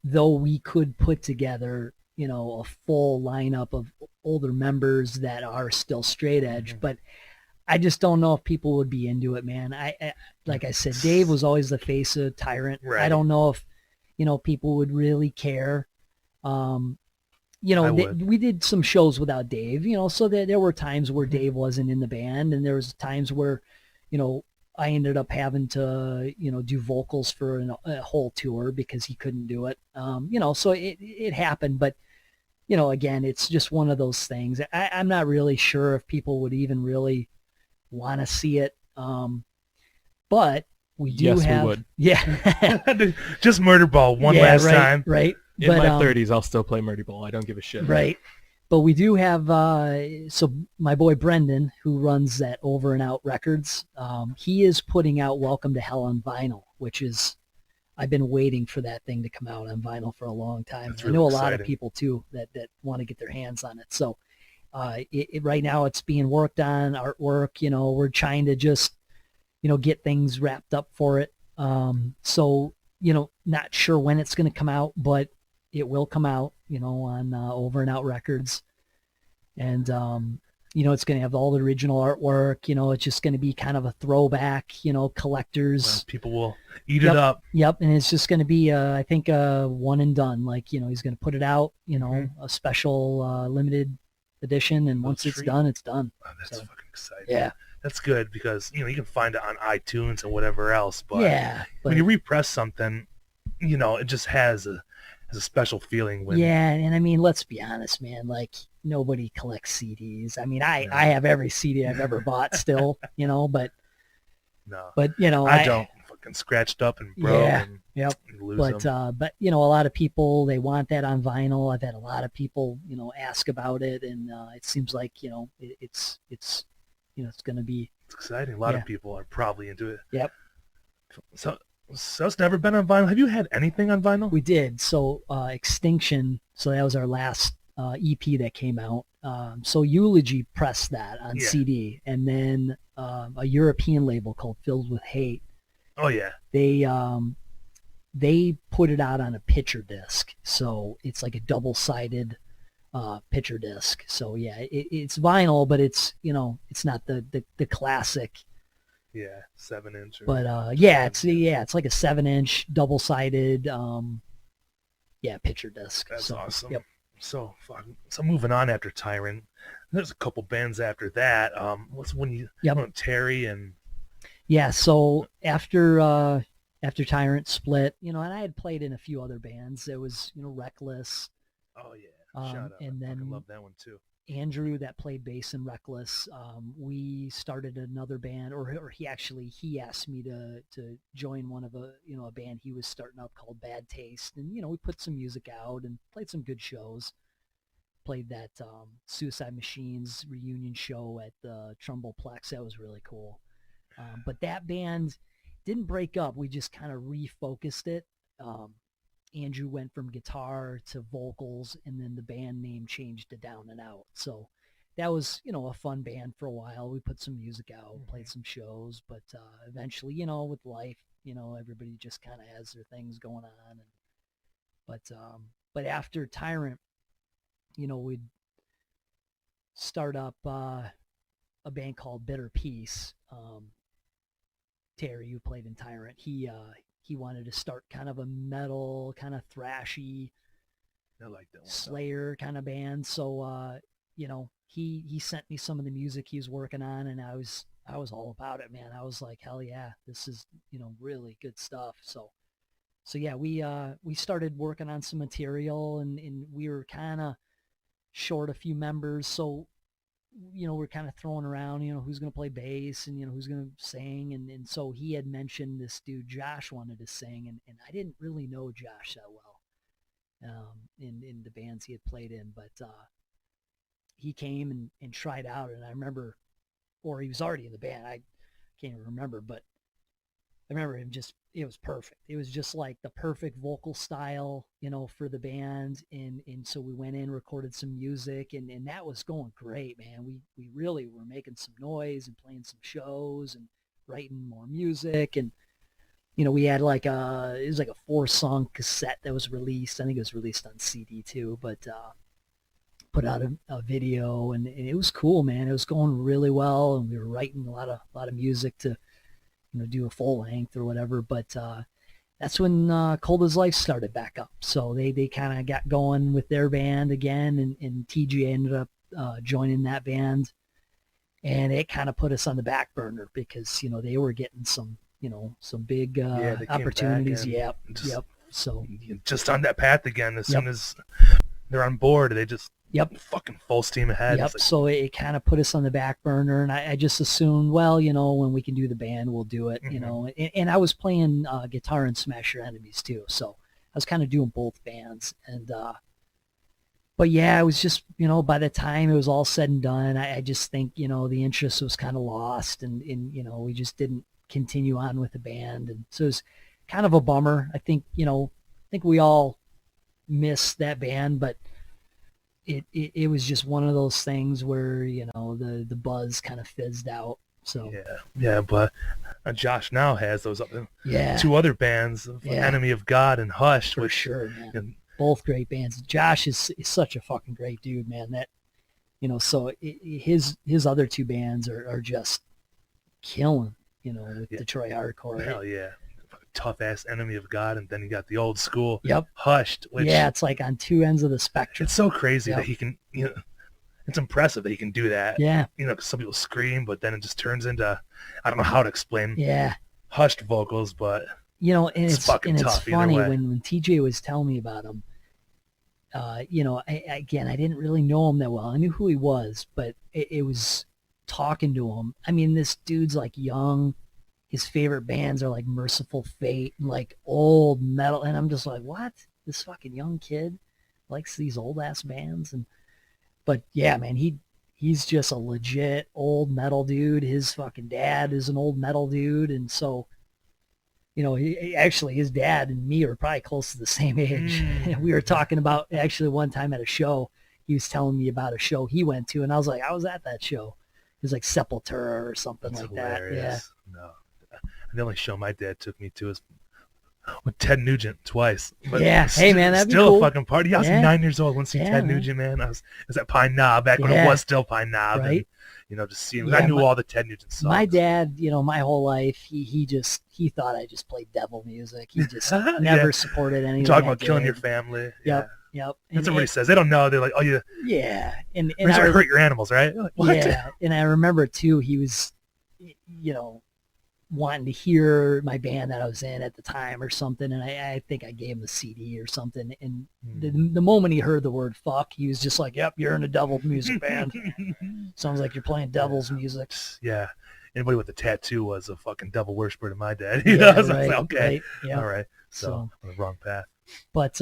Though we could put together, a full lineup of older members that are still Straightedge, but I just don't know if people would be into it, man. I like I said, Dave was always the face of Tyrant. Right. I don't know if, people would really care. We did some shows without Dave, so there were times where Dave wasn't in the band, and there was times where, I ended up having to, do vocals for a whole tour because he couldn't do it. So it happened, but, again, it's just one of those things. I'm not really sure if people would even really want to see it. but we do Yes, we have would. yeah Just Murder Ball one yeah, last right, time. right. In But, my 30s, I'll still play Murdy Ball. I don't give a shit. Right. But we do have, so my boy Brendan, who runs that Over and Out Records, he is putting out Welcome to Hell on vinyl, which is, I've been waiting for that thing to come out on vinyl for a long time. That's I really know a lot of exciting. people too that want to get their hands on it. So right now it's being worked on, artwork, we're trying to just, get things wrapped up for it. So, not sure when it's going to come out, but it will come out, on Over and Out Records. And, it's going to have all the original artwork. It's just going to be kind of a throwback, collectors. Well, people will eat it up. Yep. And it's just going to be, I think, one and done. Like, he's going to put it out, a special limited edition. And once it's done, it's done. Oh, that's fucking exciting. Yeah. That's good because, you can find it on iTunes and whatever else. But yeah. when you repress something, it just has a special feeling. Yeah. And I mean, let's be honest, man, like nobody collects CDs. I mean, I have every CD I've ever bought still, but no, but I don't fucking scratched up and broke. Yeah. And, Yep. and lose But them. a lot of people, they want that on vinyl. I've had a lot of people, ask about it, and it seems like it's going to be. It's exciting. A lot of people are probably into it. Yep. So it's never been on vinyl. Have you had anything on vinyl? We did. So Extinction. So that was our last EP that came out. So Eulogy pressed that on CD, and then a European label called Filled with Hate. Oh yeah. They put it out on a picture disc, so it's like a double-sided picture disc. So yeah, it's vinyl, but it's it's not the classic. Yeah, 7-inch. But it's like a 7-inch double-sided picture disc. That's so, awesome. Yep. So moving on after Tyrant, there's a couple bands after that. What's when you Terry and so after Tyrant split, and I had played in a few other bands. There was Reckless. Oh yeah, shout out. And then I love that one too. Andrew that played bass in Reckless, we started another band, or he asked me to join one of a band he was starting up called Bad Taste, and we put some music out and played some good shows. Played that Suicide Machines reunion show at the Trumbleplex. That was really cool. But that band didn't break up. We just kind of refocused it. Andrew went from guitar to vocals, and then the band name changed to Down and Out. So that was, a fun band for a while. We put some music out, played some shows, but eventually, with life, everybody just kind of has their things going on. But after Tyrant, we'd start up a band called Bitter Peace. Terry, who played in Tyrant, he wanted to start kind of a metal, kind of thrashy, I like that one. Slayer kind of band. So, he sent me some of the music he was working on, and I was all about it, man. I was like, hell yeah, this is, really good stuff. So yeah, we started working on some material, and we were kind of short a few members. So, we're kind of throwing around, who's going to play bass and, who's going to sing. And so he had mentioned this dude, Josh, wanted to sing. And I didn't really know Josh that well in the bands he had played in. But he came and tried out. And I remember, or he was already in the band. I can't even remember. But I remember him it was perfect. It was just like the perfect vocal style, for the band. And so we went in, recorded some music, and that was going great, man. We really were making some noise and playing some shows and writing more music. And, we had it was like a 4-song cassette that was released. I think it was released on CD too, but put out a video, and it was cool, man. It was going really well, and we were writing a lot of music to, do a full length or whatever. But that's when Cold as Life started back up. So they kind of got going with their band again, and TJ ended up joining that band, and it kind of put us on the back burner because they were getting some big opportunities. Yep. So just on that path again. As soon as they're on board, they just Yep. fucking full steam ahead. Yep. It's like, So it kind of put us on the back burner, and I just assumed, well, you know, when we can do the band, we'll do it. You know, and I was playing guitar in Smash Your Enemies too, so I was kind of doing both bands. And but yeah, it was just, you know, by the time it was all said and done, I just think, you know, the interest was kind of lost, and you know, we just didn't continue on with the band, and so it was kind of a bummer. I think, you know, I think we all miss that band, but it was just one of those things where, you know, the buzz kind of fizzed out. So yeah, but Josh now has those yeah, 2 other bands, Yeah. Enemy of God and Hush, for which sure, man. and, Both great bands. Josh is such a fucking great dude, man. That, you know, so his other 2 bands are just killing, you know, with Detroit hardcore. hell yeah, tough ass Enemy of God, and then you got the old school Yep. Hushed, which Yeah, it's like on 2 ends of the spectrum. it's so crazy Yep. that he can, you know, it's impressive that he can do that. Yeah, You know, 'cause some people scream, but then it just turns into, I don't know how to explain yeah. hushed vocals, but You know, and It's it's fucking and it's tough either funny way. when TJ was telling me about him. You know, I didn't really know him that well. I knew who he was, but it was talking to him. I mean, this dude's like young. His favorite bands are like Merciful Fate and like old metal, and I'm just like, what? This fucking young kid likes these old ass bands. And but yeah, man, he's just a legit old metal dude. His fucking dad is an old metal dude, and so, you know, actually his dad and me are probably close to the same age. We were talking about, actually, one time at a show, he was telling me about a show he went to, and I was like, I was at that show. It was like Sepultura or something that's like hilarious. No, the only show my dad took me to is with Ted Nugent twice. But Yeah. Hey, man, that'd be still cool. a fucking party. I was Yeah. 9 years old. Went to see Yeah, Ted man. Nugent, man. I was at Pine Knob back when it Yeah. was still Pine Knob, Right. and you know, just seeing. Yeah, I knew all the Ted Nugent songs. My dad, you know, my whole life, he thought I just played devil music. He just Yeah. never supported anything. Talking I about killing did. your family. Yep. Yeah. Yep. That's what everybody says. They don't know. They're like, oh, you Yeah. And hurt your animals, right? Like, what? Yeah. And I remember too, he was, you know, wanting to hear my band that I was in at the time or something, and I think I gave him the CD or something, and the moment he heard the word fuck, he was just like, yep, you're in a devil music band. Sounds like you're playing devil's music. Yeah. Anybody with a tattoo was a fucking devil worshiper to my dad. You know? Yeah, So I was like, okay. right, yeah. All right. So on the wrong path. But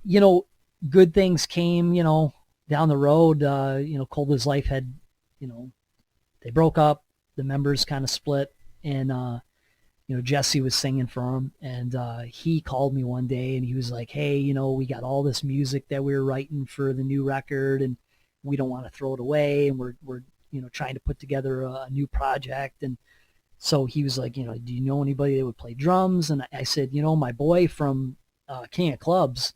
you know, good things came, you know, down the road. You know, Cold as Life had, you know, they broke up, the members kind of split, and you know, Jesse was singing for him, and he called me one day and he was like, hey, you know, we got all this music that we were writing for the new record, and we don't want to throw it away, and we're you know, trying to put together a new project. And so he was like, you know, do you know anybody that would play drums? And I said, you know, my boy from King of Clubz,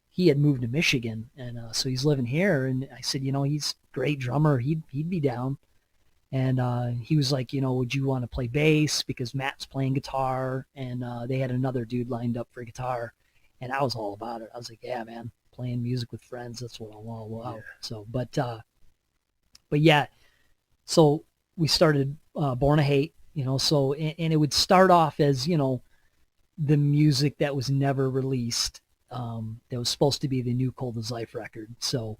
he had moved to Michigan, and so he's living here. And I said, you know, he's a great drummer. He'd be down. And he was like, you know, would you want to play bass? Because Matt's playing guitar, and they had another dude lined up for guitar. And I was all about it. I was like, yeah, man, playing music with friends, that's what I want. Wow. Yeah. So, but yeah, so we started Born to Hate, you know, so, and it would start off as, you know, the music that was never released, that was supposed to be the new Cold as Life record. So,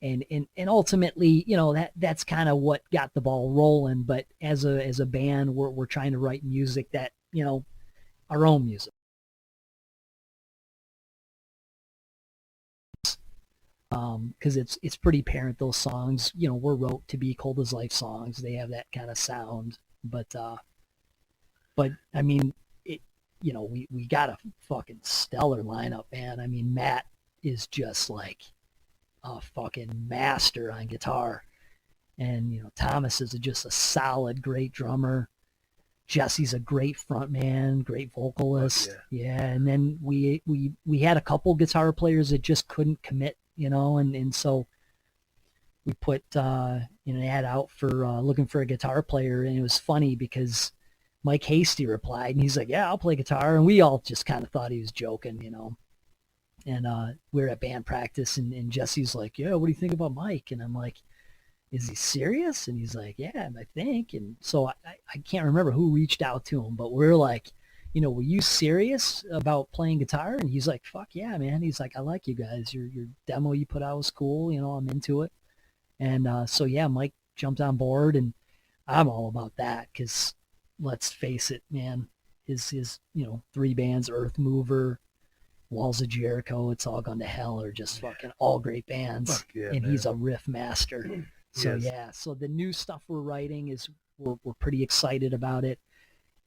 and ultimately, you know, that's kind of what got the ball rolling. But as a band, we're trying to write music that, you know, our own music. Because it's pretty apparent those songs, you know, were wrote to be Cold as Life songs. They have that kind of sound, but I mean, it, you know, we got a fucking stellar lineup, man. I mean, Matt is just like a fucking master on guitar, and you know, Thomas is just a solid, great drummer. Jesse's a great front man, great vocalist. Yeah. And then we had a couple guitar players that just couldn't commit, you know, and so we put you know, an ad out for looking for a guitar player. And it was funny because Mike Hasty replied, and he's like, yeah, I'll play guitar. And we all just kind of thought he was joking, you know. And we were at band practice, and Jesse's like, yeah, what do you think about Mike? And I'm like, is he serious? And he's like, yeah, I think. And so I can't remember who reached out to him, but we're like, were you serious about playing guitar? And he's like, fuck yeah, man. He's like, I like you guys. Your demo you put out was cool. I'm into it. And so, yeah, Mike jumped on board, and I'm all about that because let's face it, man, his 3 bands, Earth Mover, Walls of Jericho, It's All Gone to Hell are just fucking all great bands. Fuck yeah, and man. he's a riff master. So, Yes. yeah, so the new stuff we're writing is we're pretty excited about it.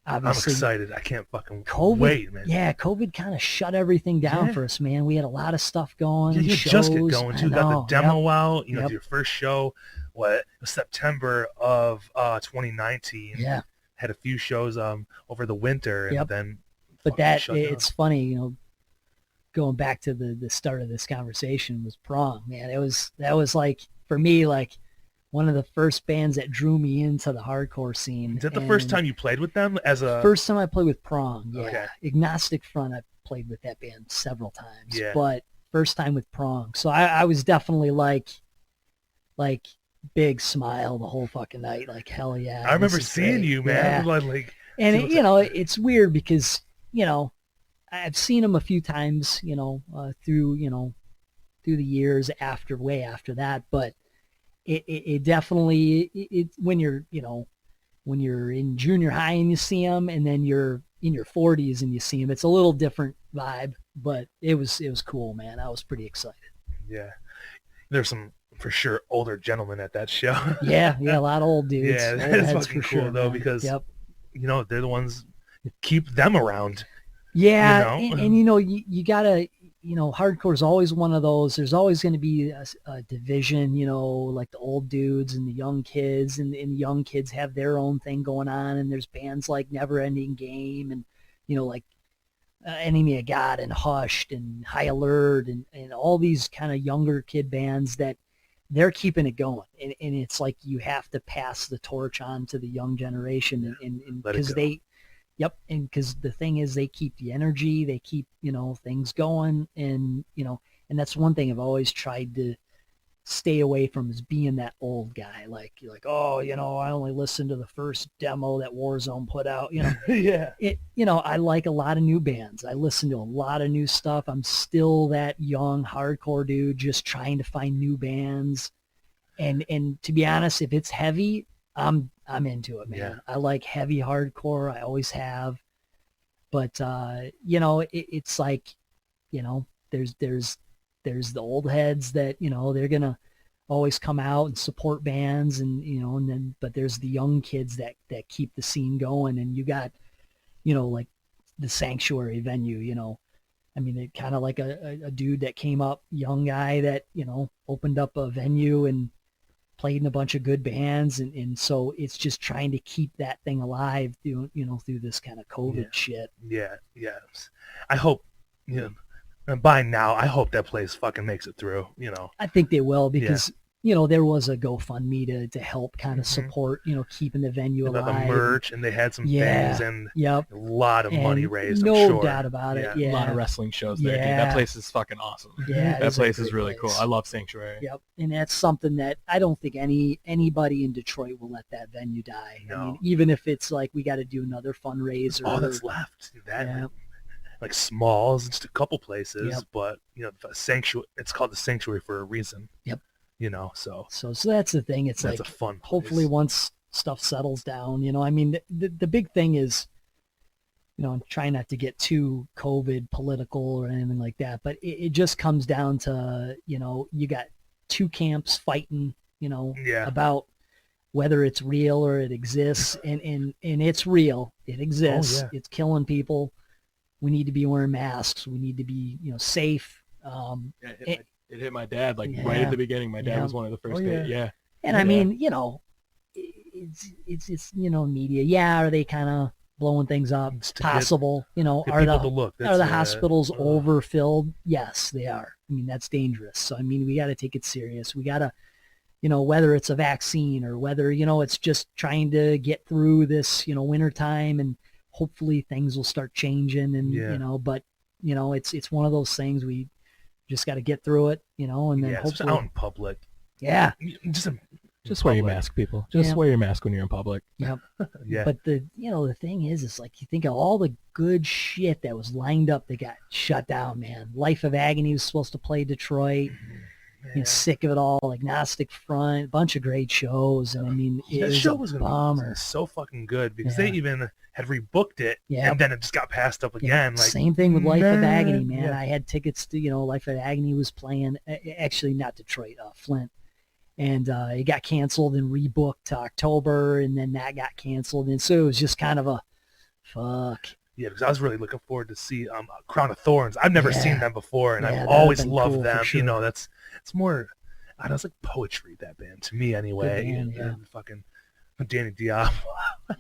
I'm Obviously, excited. I can't fucking COVID, wait, man. yeah, COVID kind of shut everything down Yeah. for us, man. We had a lot of stuff going. You shows. just get going I too. Got know, the demo out. Yep. Your first show. What, September of 2019. Yeah, Had a few shows over the winter, and Yep. then. but fucking that shut down. it's funny, going back to the start of this conversation was Prong, man. That was like, for me, like one of the first bands that drew me into the hardcore scene. Is that the first time you played with them as a? First time I played with Prong, yeah. Okay. Agnostic Front, I played with that band several times, Yeah. but first time with Prong. So I was definitely like big smile the whole fucking night, like hell yeah. I remember this is seeing great. you, man. Yeah. Like, And see what's it's weird because I've seen him a few times, through the years way after that, but it definitely when you're in junior high and you see him, and then you're in your 40s and you see him, it's a little different vibe, but it was cool, man. I was pretty excited. Yeah, there's some for sure older gentlemen at that show. Yeah, a lot of old dudes. Yeah, Old that's heads fucking for cool sure, though, man. because Yep. they're the ones keep them around. Yeah, You know? and you gotta, hardcore is always one of those. There's always going to be a division, like the old dudes and the young kids, and young kids have their own thing going on. And there's bands like Never Ending Game, and like Enemy of God and Hushed and High Alert, and all these kind of younger kid bands that they're keeping it going. And it's like you have to pass the torch on to the young generation, and Let it because go. they. Yep, and because the thing is, they keep the energy, they keep things going, and and that's one thing I've always tried to stay away from, is being that old guy. Like you're like, oh, I only listened to the first demo that Warzone put out. Yeah. I like a lot of new bands. I listen to a lot of new stuff. I'm still that young hardcore dude, just trying to find new bands, and to be honest, if it's heavy, I'm into it, man. Yeah. I like heavy hardcore. I always have. But it's like, there's the old heads that, they're going to always come out and support bands, and but there's the young kids that keep the scene going. And you got, like the Sanctuary venue, I mean, it kind of like a dude that came up, young guy that, opened up a venue and played in a bunch of good bands, and so it's just trying to keep that thing alive through this kind of COVID shit. Yeah. I hope, and by now, I hope that place fucking makes it through. I think they will, because there was a GoFundMe to help kind of support keeping the venue They got alive. the merch, and they had some Yeah. things, and Yep. a lot of money And raised. no I'm sure. doubt about it. Yeah. A lot of wrestling shows there, dude. Yeah. That place is fucking awesome. Yeah, it That is a place is great really place. cool. I love Sanctuary. Yep, and that's something that I don't think anybody in Detroit will let that venue die. I No. mean, even if it's like we got to do another fundraiser. All that's left. That Yeah. like Smalls, just a couple places, Yep. but the Sanctuary. It's called the Sanctuary for a reason. Yep. So So that's the thing. It's that's like, a fun place. hopefully once stuff settles down, I mean, the big thing is, I'm trying not to get too COVID political or anything like that, but it just comes down to, you got two camps fighting, Yeah. about whether it's real or it exists, and it's real. It exists. yeah. It's killing people. We need to be wearing masks. We need to be, safe. Yeah, it hit my dad like Yeah. right at the beginning. My dad Yeah. was one of the first. Oh, yeah. Yeah. And Yeah. I mean, it's media. Yeah, are they kind of blowing things up? Just to get- Possible. Get Are people the to look. are That's, the hospitals uh, overfilled? Yes, they are. I mean, that's dangerous. So I mean, we got to take it serious. We got to, whether it's a vaccine or whether it's just trying to get through this winter time, and hopefully things will start changing. And but it's one of those things we just got to get through it. And then Yeah, especially hopefully, out in public. yeah. Just Just wear your public. mask, people. Just Yeah. wear your mask when you're in public. Yep. Yeah. But the thing is like you think of all the good shit that was lined up that got shut down, man. Life of Agony was supposed to play Detroit. You know, sick of it all, Agnostic Front, bunch of great shows, and I mean, it That was show a was gonna bummer. be so fucking good because they even had rebooked it, Yeah. and then it just got passed up Yeah. again. Like, Same thing with Life of Agony, man. Yeah. I had tickets to, Life of Agony was playing, actually not Detroit, Flint. And it got canceled and rebooked to October, and then that got canceled. And so it was just kind of a fuck. Yeah, because I was really looking forward to see Crown of Thorns. I've never seen them before, and Yeah, I've that'd always have been loved cool for them. sure. It's more, I don't know, it's like poetry, that band, to me anyway. Good band, yeah. And fucking Danny Diop.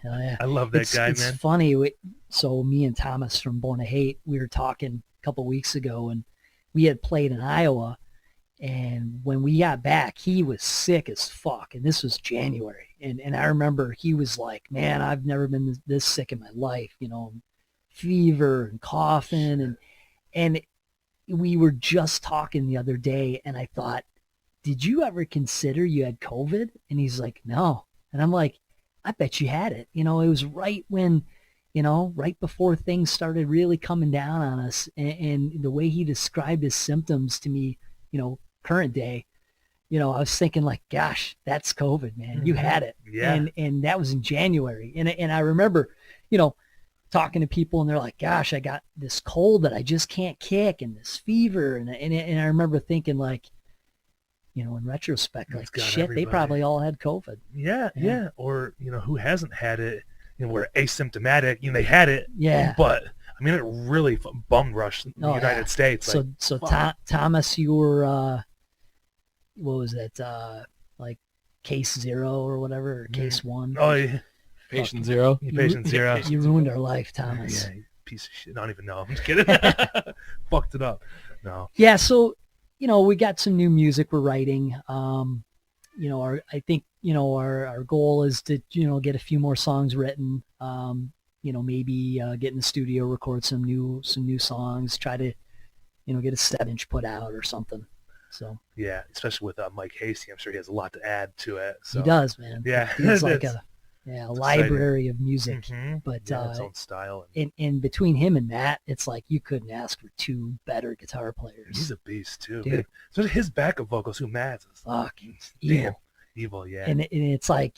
Hell yeah. I love that guy, It's man. funny. So me and Thomas from Born to Hate, we were talking a couple weeks ago, and we had played in Iowa. And when we got back, he was sick as fuck. And this was January. And I remember he was like, man, I've never been this sick in my life, fever and coughing. And we were just talking the other day, and I thought, did you ever consider you had COVID? And he's like, no. And I'm like, I bet you had it. It was right when, right before things started really coming down on us. And the way he described his symptoms to me, current day, I was thinking like, gosh, that's COVID, man. You had it. Yeah. And that was in January. And I remember, talking to people, and they're like, gosh, I got this cold that I just can't kick, and this fever. And I remember thinking like, in retrospect, like, shit, everybody. they probably all had COVID. Yeah. Or, who hasn't had it, we're asymptomatic, they had it. Yeah. But, I mean, it really bum rushed the United States. So Thomas, you were, what was that, like case 0 or whatever, or case 1? Oh, yeah. Patient zero. Patient zero. You ruined our life, Thomas. Yeah, piece of shit. I don't even know. I'm just kidding. Fucked it up. No. Yeah, so, we got some new music we're writing. I think, our goal is to, get a few more songs written. Maybe get in the studio, record some new songs, try to, get a 7-inch put out or something. So Yeah, especially with Mike Hasty, I'm sure he has a lot to add to it. So. he does, man. Yeah, He's like a library of music. Mm-hmm. But its own style. and between him and Matt, it's like you couldn't ask for 2 better guitar players. He's a beast too. Dude. Especially his backup vocals, who Matt's is Fuck, damn evil, yeah. and it's like,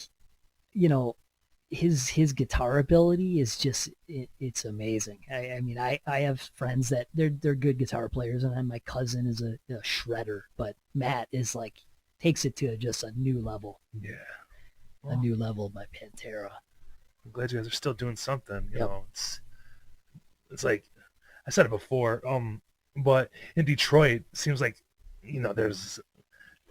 his guitar ability is just it's amazing. I mean, I have friends that they're good guitar players, and then my cousin is a shredder, but Matt is like takes it to just a new level. Yeah. A new level by Pantera. I'm glad you guys are still doing something. You Yep. know, it's like I said it before. But in Detroit, it seems like there's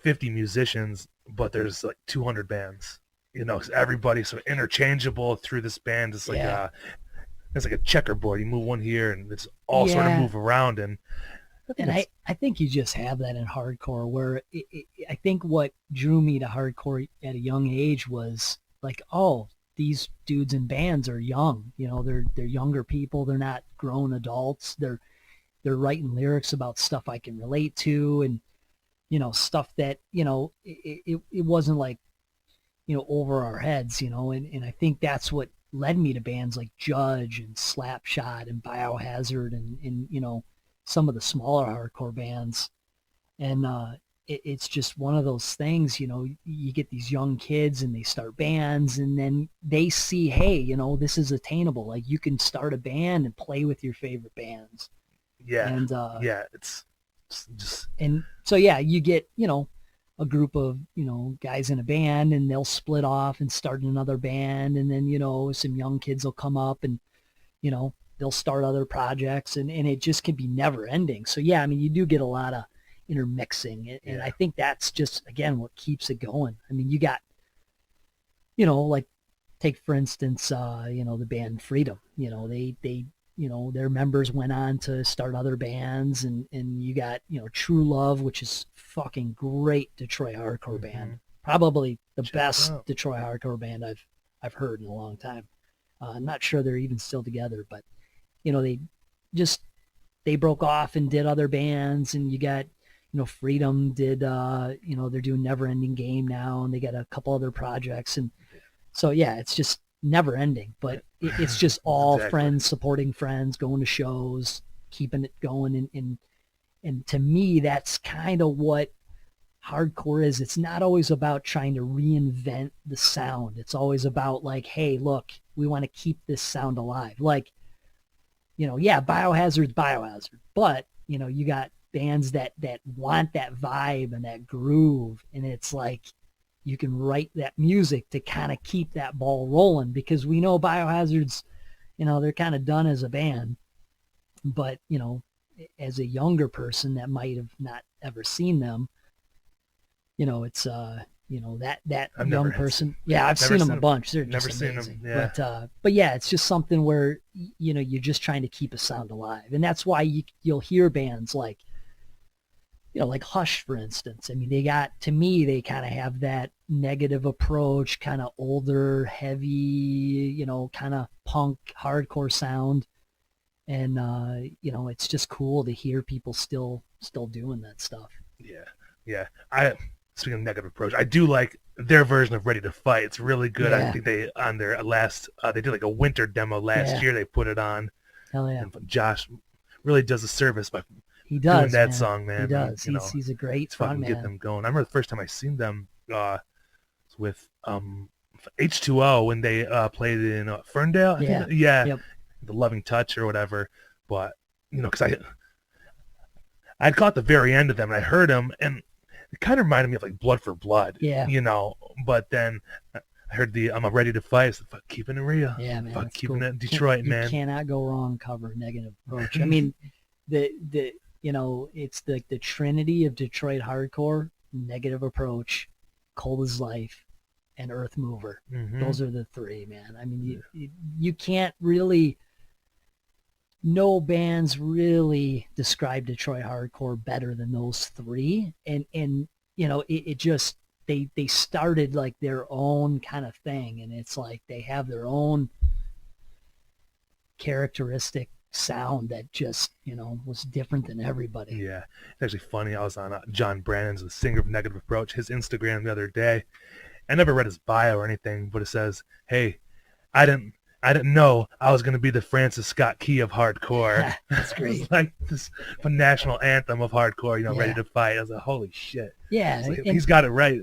50 musicians, but there's like 200 bands. Cause everybody's sort of interchangeable through this band. It's like it's like a checkerboard. You move one here, and it's all sort of move around. And I think you just have that in hardcore, where I think what drew me to hardcore at a young age was like, oh, these dudes in bands are young. They're younger people. They're not grown adults. They're writing lyrics about stuff I can relate to, and stuff that it wasn't like over our heads. And I think that's what led me to bands like Judge and Slapshot and Biohazard and some of the smaller hardcore bands. And it's just one of those things, you get these young kids and they start bands, and then they see, hey, this is attainable. Like, you can start a band and play with your favorite bands. And it's just, and so you get a group of guys in a band, and they'll split off and start another band, and then some young kids will come up and they'll start other projects, and it just can be never ending. So I mean, you do get a lot of intermixing, and I think that's just, again, what keeps it going. I mean, you got like, take for instance the band Freedom. They their members went on to start other bands, and you got True Love, which is fucking great Detroit hardcore band, probably the best Detroit hardcore band I've heard in a long time. I'm not sure they're even still together, but they broke off and did other bands, and you got Freedom did, they're doing Never Ending Game now, and they got a couple other projects. And so, yeah, it's just never ending, but it's just all Exactly. friends supporting friends, going to shows, keeping it going. And to me, that's kind of what hardcore is. It's not always about trying to reinvent the sound. It's always about like, hey, look, we want to keep this sound alive. Like, Biohazard's Biohazard, but you got bands that want that vibe and that groove, and it's like you can write that music to kind of keep that ball rolling, because we know Biohazard's, they're kind of done as a band, but as a younger person that might have not ever seen them, it's that I've young never person. Yeah, I've never seen them seen a them. bunch. They're Never just seen amazing. them, yeah. But yeah, it's just something where you're just trying to keep a sound alive, and that's why you'll hear bands like like Hush, for instance. I mean, they kind of have that Negative Approach, kind of older, heavy, kind of punk, hardcore sound. And, it's just cool to hear people still doing that stuff. Yeah. Speaking of Negative Approach, I do like their version of Ready to Fight. It's really good. Yeah. I think they, on their last, they did like a winter demo last year. They put it on. Hell yeah. And Josh really does a service by He does, doing that man. song, man. He does. And, He's a great fucking frontman. get them going. I remember the first time I seen them with H2O when they played in Ferndale. I think. Yeah. Yep. The Loving Touch or whatever. But because I'd caught the very end of them and I heard them, and it kind of reminded me of like Blood for Blood. Yeah. But then I heard the I'm Ready to Fight. So fuck keeping it real. Yeah, man. Fuck keeping cool. it Detroit, man. You cannot go wrong cover Negative Approach. I mean, it's the trinity of Detroit hardcore: Negative Approach, Cold as Life, and Earth Mover. Mm-hmm. Those are the three, man. I mean, you can't really. No bands really describe Detroit hardcore better than those three, and it just they started like their own kind of thing, and it's like they have their own characteristic sound that just was different than everybody. Yeah, it's actually funny. I was on John Brannon's, the singer of Negative Approach, his Instagram the other day. I never read his bio or anything, but it says, "Hey, I didn't know I was going to be the Francis Scott Key of hardcore." That's great. It's like this national anthem of hardcore, Yeah. Ready to Fight. I was like, holy shit. Yeah, Like, and he's got it right.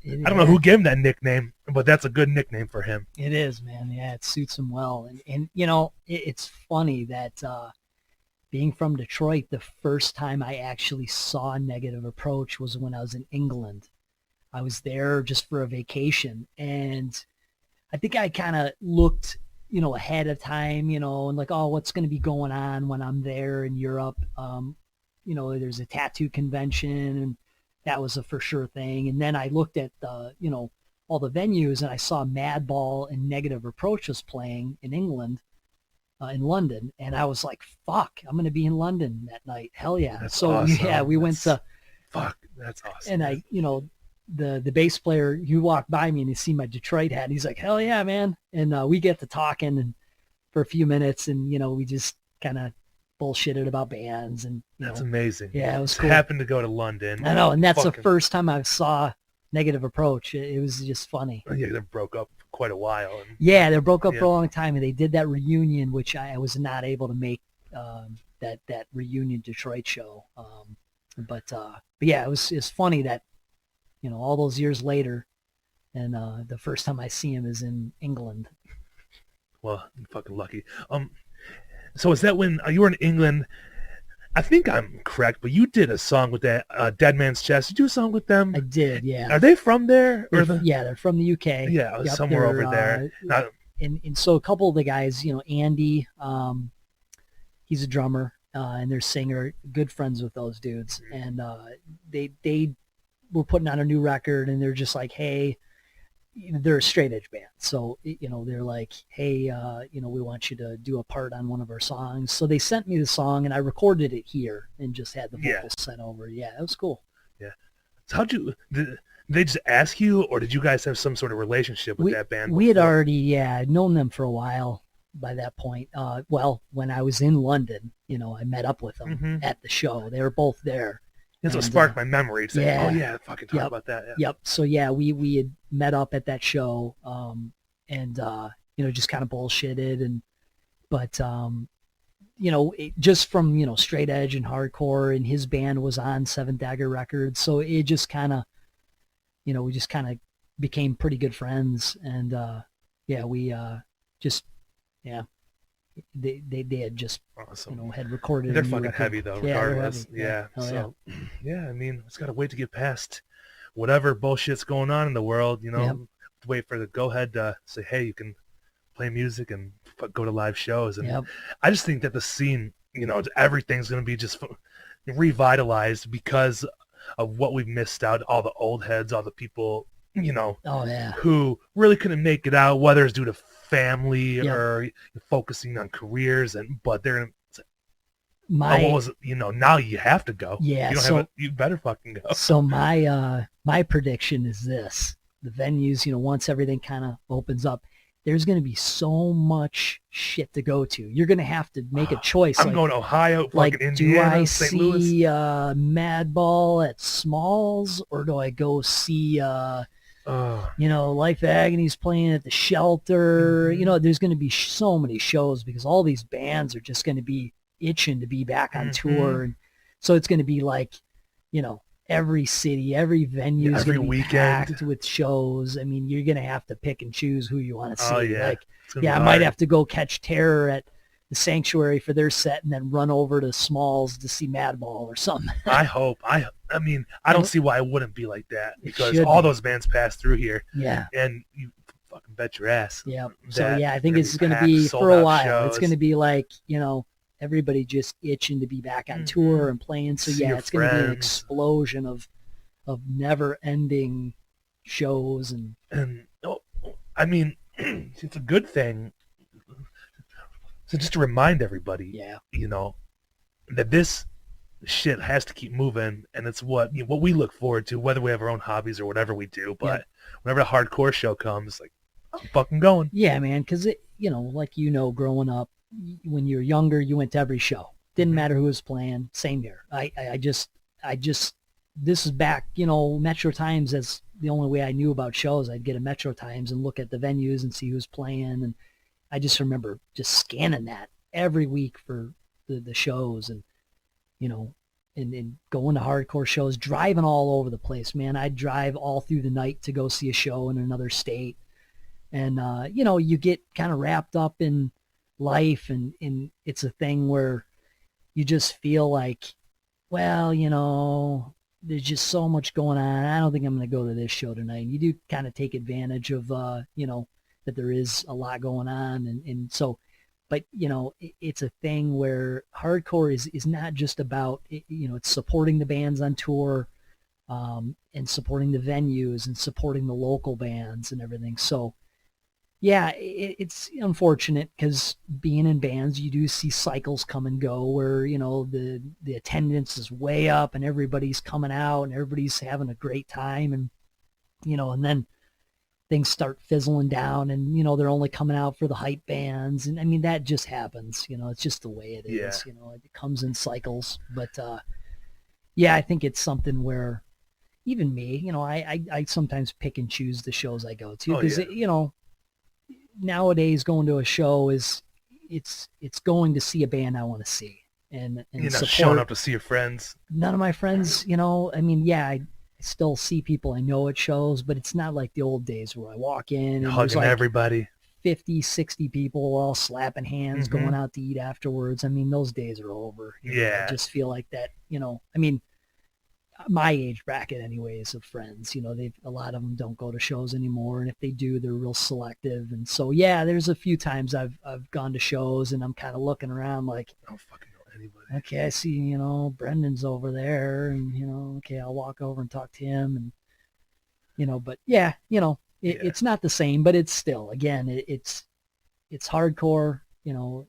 I don't know who gave him that nickname, but that's a good nickname for him. It is, man. Yeah, it suits him well. And it's funny that being from Detroit, the first time I actually saw Negative Approach was when I was in England. I was there just for a vacation, and I think I kind of looked, ahead of time, and like, oh, what's going to be going on when I'm there in Europe? There's a tattoo convention, and that was a for sure thing. And then I looked at the, all the venues, and I saw Madball and Negative Approach was playing in England, in London, and I was like, fuck, I'm going to be in London that night. Hell yeah. That's so awesome. yeah, we went to, Fuck, that's awesome. and I, the bass player, you walked by me and you see my Detroit hat. He's like, hell yeah, man. And we get to talking and for a few minutes, and we just kind of bullshitted about bands, and That's amazing. Yeah, it was Just cool. happened to go to London. I know, and that's the Fucking- first time I saw Negative Approach. It was just funny. Yeah, they broke up for quite a while. And Yeah, they broke up Yeah. for a long time, and they did that reunion, which I was not able to make that reunion Detroit show. But yeah, it's funny that all those years later, and the first time I see him is in England. Well, you're fucking lucky. So is that when you were in England? I think I'm correct, but you did a song with that Dead Man's Chest. Did you do a song with them? I did, yeah. Are they from there? Or Yeah, they're from the UK. Yeah, it was Yep, somewhere they're, over there. Now, And so a couple of the guys, Andy, he's a drummer, and their singer, good friends with those dudes. And they were putting on a new record, and they're just like, hey, they're a straight edge band. So, they're like, hey, we want you to do a part on one of our songs. So they sent me the song, and I recorded it here and just had the vocals sent over. Yeah, it was cool. Yeah. So did they just ask you, or did you guys have some sort of relationship with that band? We had before? already, known them for a while by that point. Well, when I was in London, I met up with them Mhm. at the show. They were both there. That's what And, sparked my memory. Saying, yeah. oh yeah, fucking talk Yep. about that. Yeah. Yep. So yeah, we had met up at that show, and you know, just kind of bullshitted, and but you know, just from, you know, straight edge and hardcore, and his band was on Seven Dagger Records, so it just kind of, you know, we just kind of became pretty good friends, and yeah, we just, yeah, they had just, Awesome. you know, had recorded. They're a new fucking record. heavy though, Yeah, they're regardless. heavy. Yeah. Hell So yeah, I mean, it's gotta wait to get past whatever bullshit's going on in the world, you know. Yep. Wait for the go ahead to say, hey, you can play music and go to live shows. And Yep. I just think that the scene, you know, everything's gonna be just revitalized because of what we've missed out. All the old heads, all the people, you know, Oh yeah. who really couldn't make it out, whether it's due to family Yep. or focusing on careers, but they're My almost, you know, now you have to go. Yeah, You don't so- have you better fucking go. so my prediction is this: the venues, you know, once everything kind of opens up, there's going to be so much shit to go to. You're going to have to make a choice. I'm like, going to Ohio, fucking like, do Indiana, I St. Louis. see Madball at Smalls, or do I go see Oh, you know, Life Agony's playing at the Shelter? Mhm. You know, there's going to be so many shows because all these bands are just going to be itching to be back on tour, and so it's going to be like, you know, every city, every venue is every going to be weekend. packed with shows. I mean, you're going to have to pick and choose who you want to see. Oh, yeah. Like, it's gonna be yeah, I might hard. have to go catch Terror at the Sanctuary for their set and then run over to Smalls to see Madball or something. I hope. I mean, I don't see why it wouldn't be like that It because should all be. those bands pass through here, Yeah. and you fucking bet your ass. Yeah. So that yeah, I think they're it's going to packed, be sold for a out while. It's shows. going to be like, you know, everybody just itching to be back on Mhm. tour and playing. So See yeah, your it's going to be an friends. explosion of never ending shows. And I mean, it's a good thing. So just to remind everybody, yeah, you know, that this shit has to keep moving, and it's what what we look forward to, whether we have our own hobbies or whatever we do. But whenever a hardcore show comes, like, I'm fucking going. yeah, man. Cause it, you know, like, you know, growing up, when you were younger, you went to every show. Didn't Mhm. matter who was playing. Same here. I just, this is back, you know, Metro Times. That's the only way I knew about shows. I'd get a Metro Times and look at the venues and see who's playing. And I just remember just scanning that every week for the shows, and, you know, and going to hardcore shows, driving all over the place, man. I'd drive all through the night to go see a show in another state. And, you know, you get kind of wrapped up in life, and it's a thing where you just feel like, well, you know, there's just so much going on. I don't think I'm going to go to this show tonight. And you do kind of take advantage of, you know, that there is a lot going on. And so, but, you know, it's a thing where hardcore is not just about, you know, it's supporting the bands on tour, and supporting the venues and supporting the local bands and everything. So, yeah, it's unfortunate because being in bands, you do see cycles come and go where, you know, the attendance is way up and everybody's coming out and everybody's having a great time, and, you know, and then things start fizzling down, and, you know, they're only coming out for the hype bands. And I mean, that just happens, you know, it's just the way it is. Yeah. You know, it comes in cycles. But yeah, I think it's something where even me, you know, I sometimes pick and choose the shows I go to, Oh, because, yeah. you know, nowadays going to a show is, it's going to see a band I want to see, and You're not support. showing up to see your friends. None of my friends, you know, I mean, yeah, I still see people I know at shows, but it's not like the old days where I walk in and there's Hugging like everybody. 50, 60 people all slapping hands, Mhm. going out to eat afterwards. I mean, those days are over. You know, Yeah. I just feel like that, you know, I mean, my age bracket anyways of friends, you know, a lot of them don't go to shows anymore, and if they do, they're real selective. And so, yeah, there's a few times I've gone to shows and I'm kind of looking around like, I don't fucking know anybody. okay, I see, you know, Brendan's over there, and, you know, okay, I'll walk over and talk to him, and, you know, but yeah, you know, Yeah. it's not the same, but it's still, again, it's hardcore, you know,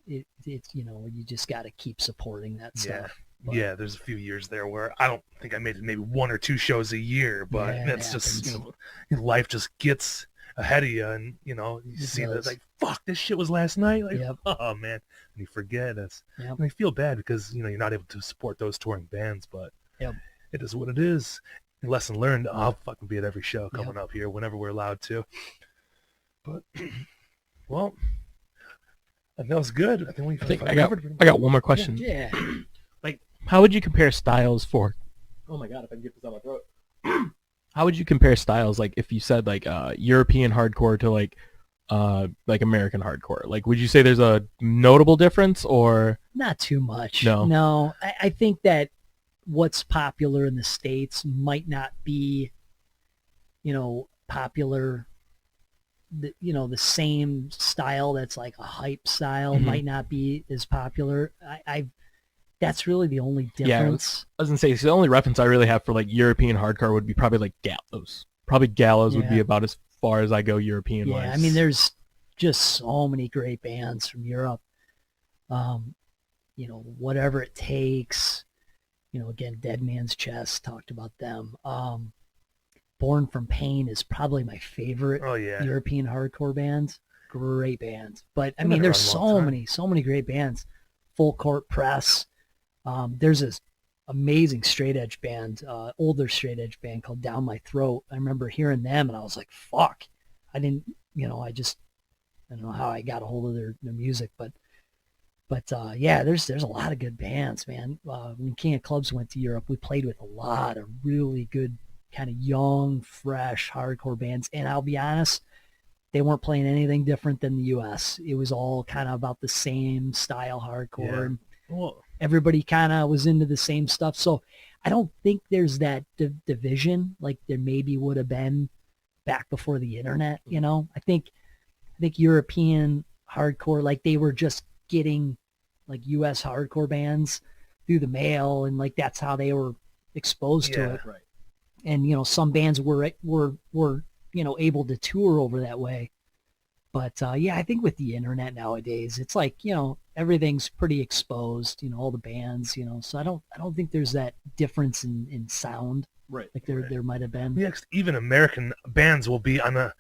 it's, you know, you just got to keep supporting that Yeah. stuff. But, Yeah, there's a few years there where I don't think I made maybe 1 or 2 shows a year, but Yeah, it that's just, you happens. know, life just gets ahead of you, and, you know, you It see that, does. like, fuck, this shit was last night. Like, Yep. oh man, and you forget. Yep. And I feel bad because, you know, you're not able to support those touring bands, but Yep. It is what it is. Lesson learned. I'll fucking be at every show coming up here whenever we're allowed to. But well, I think that was good. I think we I got one more question. Yeah. Like, how would you compare styles for? Oh my god, if I can get this out my throat. How would you compare styles? Like, if you said like European hardcore to like American hardcore, like, would you say there's a notable difference or Not too much. No. No. I think that what's popular in the States might not be, popular. The same style that's like a hype style might not be as popular. That's really the only difference. I was gonna say, so the only reference I really have for like European hardcore would be probably like Gallows. Probably Gallows would be about as far as I go European wise. Yeah, I mean, there's just so many great bands from Europe. Whatever It Takes. Again, Dead Man's Chest, talked about them. Born from Pain is probably my favorite European hardcore band. Great band. But I mean, there's so many great bands. Full Court Press. There's this amazing straight edge band, older straight edge band called Down My Throat. I remember hearing them and I was like, fuck. I don't know how I got a hold of their music, but there's a lot of good bands, man. When King of Clubz went to Europe, we played with a lot of really good kind of young, fresh, hardcore bands. And I'll be honest, they weren't playing anything different than the U.S. It was all kind of about the same style hardcore. And everybody kind of was into the same stuff. So I don't think there's that division like there maybe would have been back before the internet, I think European hardcore, like they were just getting like U.S. hardcore bands through the mail, and like that's how they were exposed to it. Right. And some bands were able to tour over that way. But I think with the internet nowadays, it's like everything's pretty exposed. All the bands. So I don't think there's that difference in sound. Right. Like there might have been. Yeah, even American bands will be on a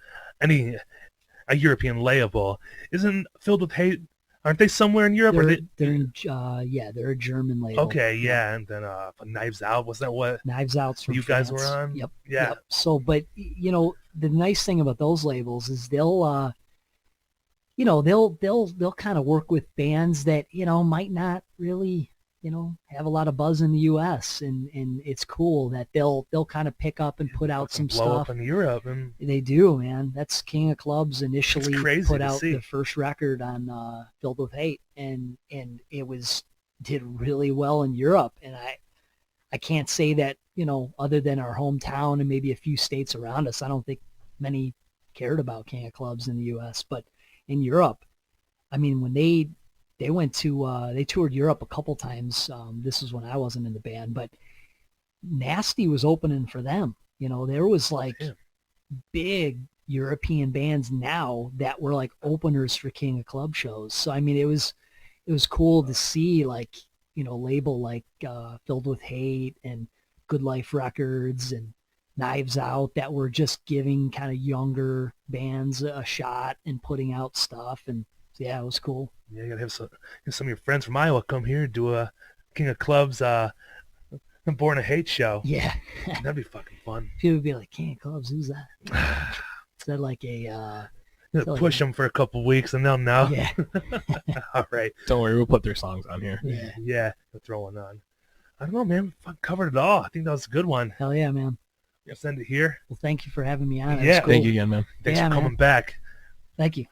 European label. Isn't Filled with Hate? Aren't they somewhere in Europe? They're a German label. Okay, yeah, and then Knives Out, was that what Knives Out's from you France. guys were on? Yep. Yeah. Yep. So, but the nice thing about those labels is they'll kind of work with bands that might not really have a lot of buzz in the U.S. and it's cool that they'll kind of pick up and put out some blow stuff. up in Europe, and They do, man. That's King of Clubz initially put out the first record on Filled with Hate, and it did really well in Europe. And I can't say that other than our hometown and maybe a few states around us, I don't think many cared about King of Clubz in the U.S. But in Europe, I mean, when they went to they toured Europe a couple times. This was when I wasn't in the band, but Nasty was opening for them. There was like big European bands now that were like openers for King of Club shows. So I mean, it was cool to see like label like Filled with Hate and Good Life Records and Knives Out that were just giving kind of younger bands a shot and putting out stuff. And yeah, it was cool. Yeah, you gotta have some of your friends from Iowa come here and do a King of Clubz Born to Hate show. Yeah. That'd be fucking fun. People would be like, King of Clubz, who's that? Is that like a... push them for a couple weeks and they'll know. Yeah. All right. Don't worry, we'll put their songs on here. Yeah. We'll throw one on. I don't know, man. We covered it all. I think that was a good one. Hell yeah, man. You'll send it here. Well, thank you for having me on. Yeah. Cool. Thank you again, man. Thanks for coming back. Thank you.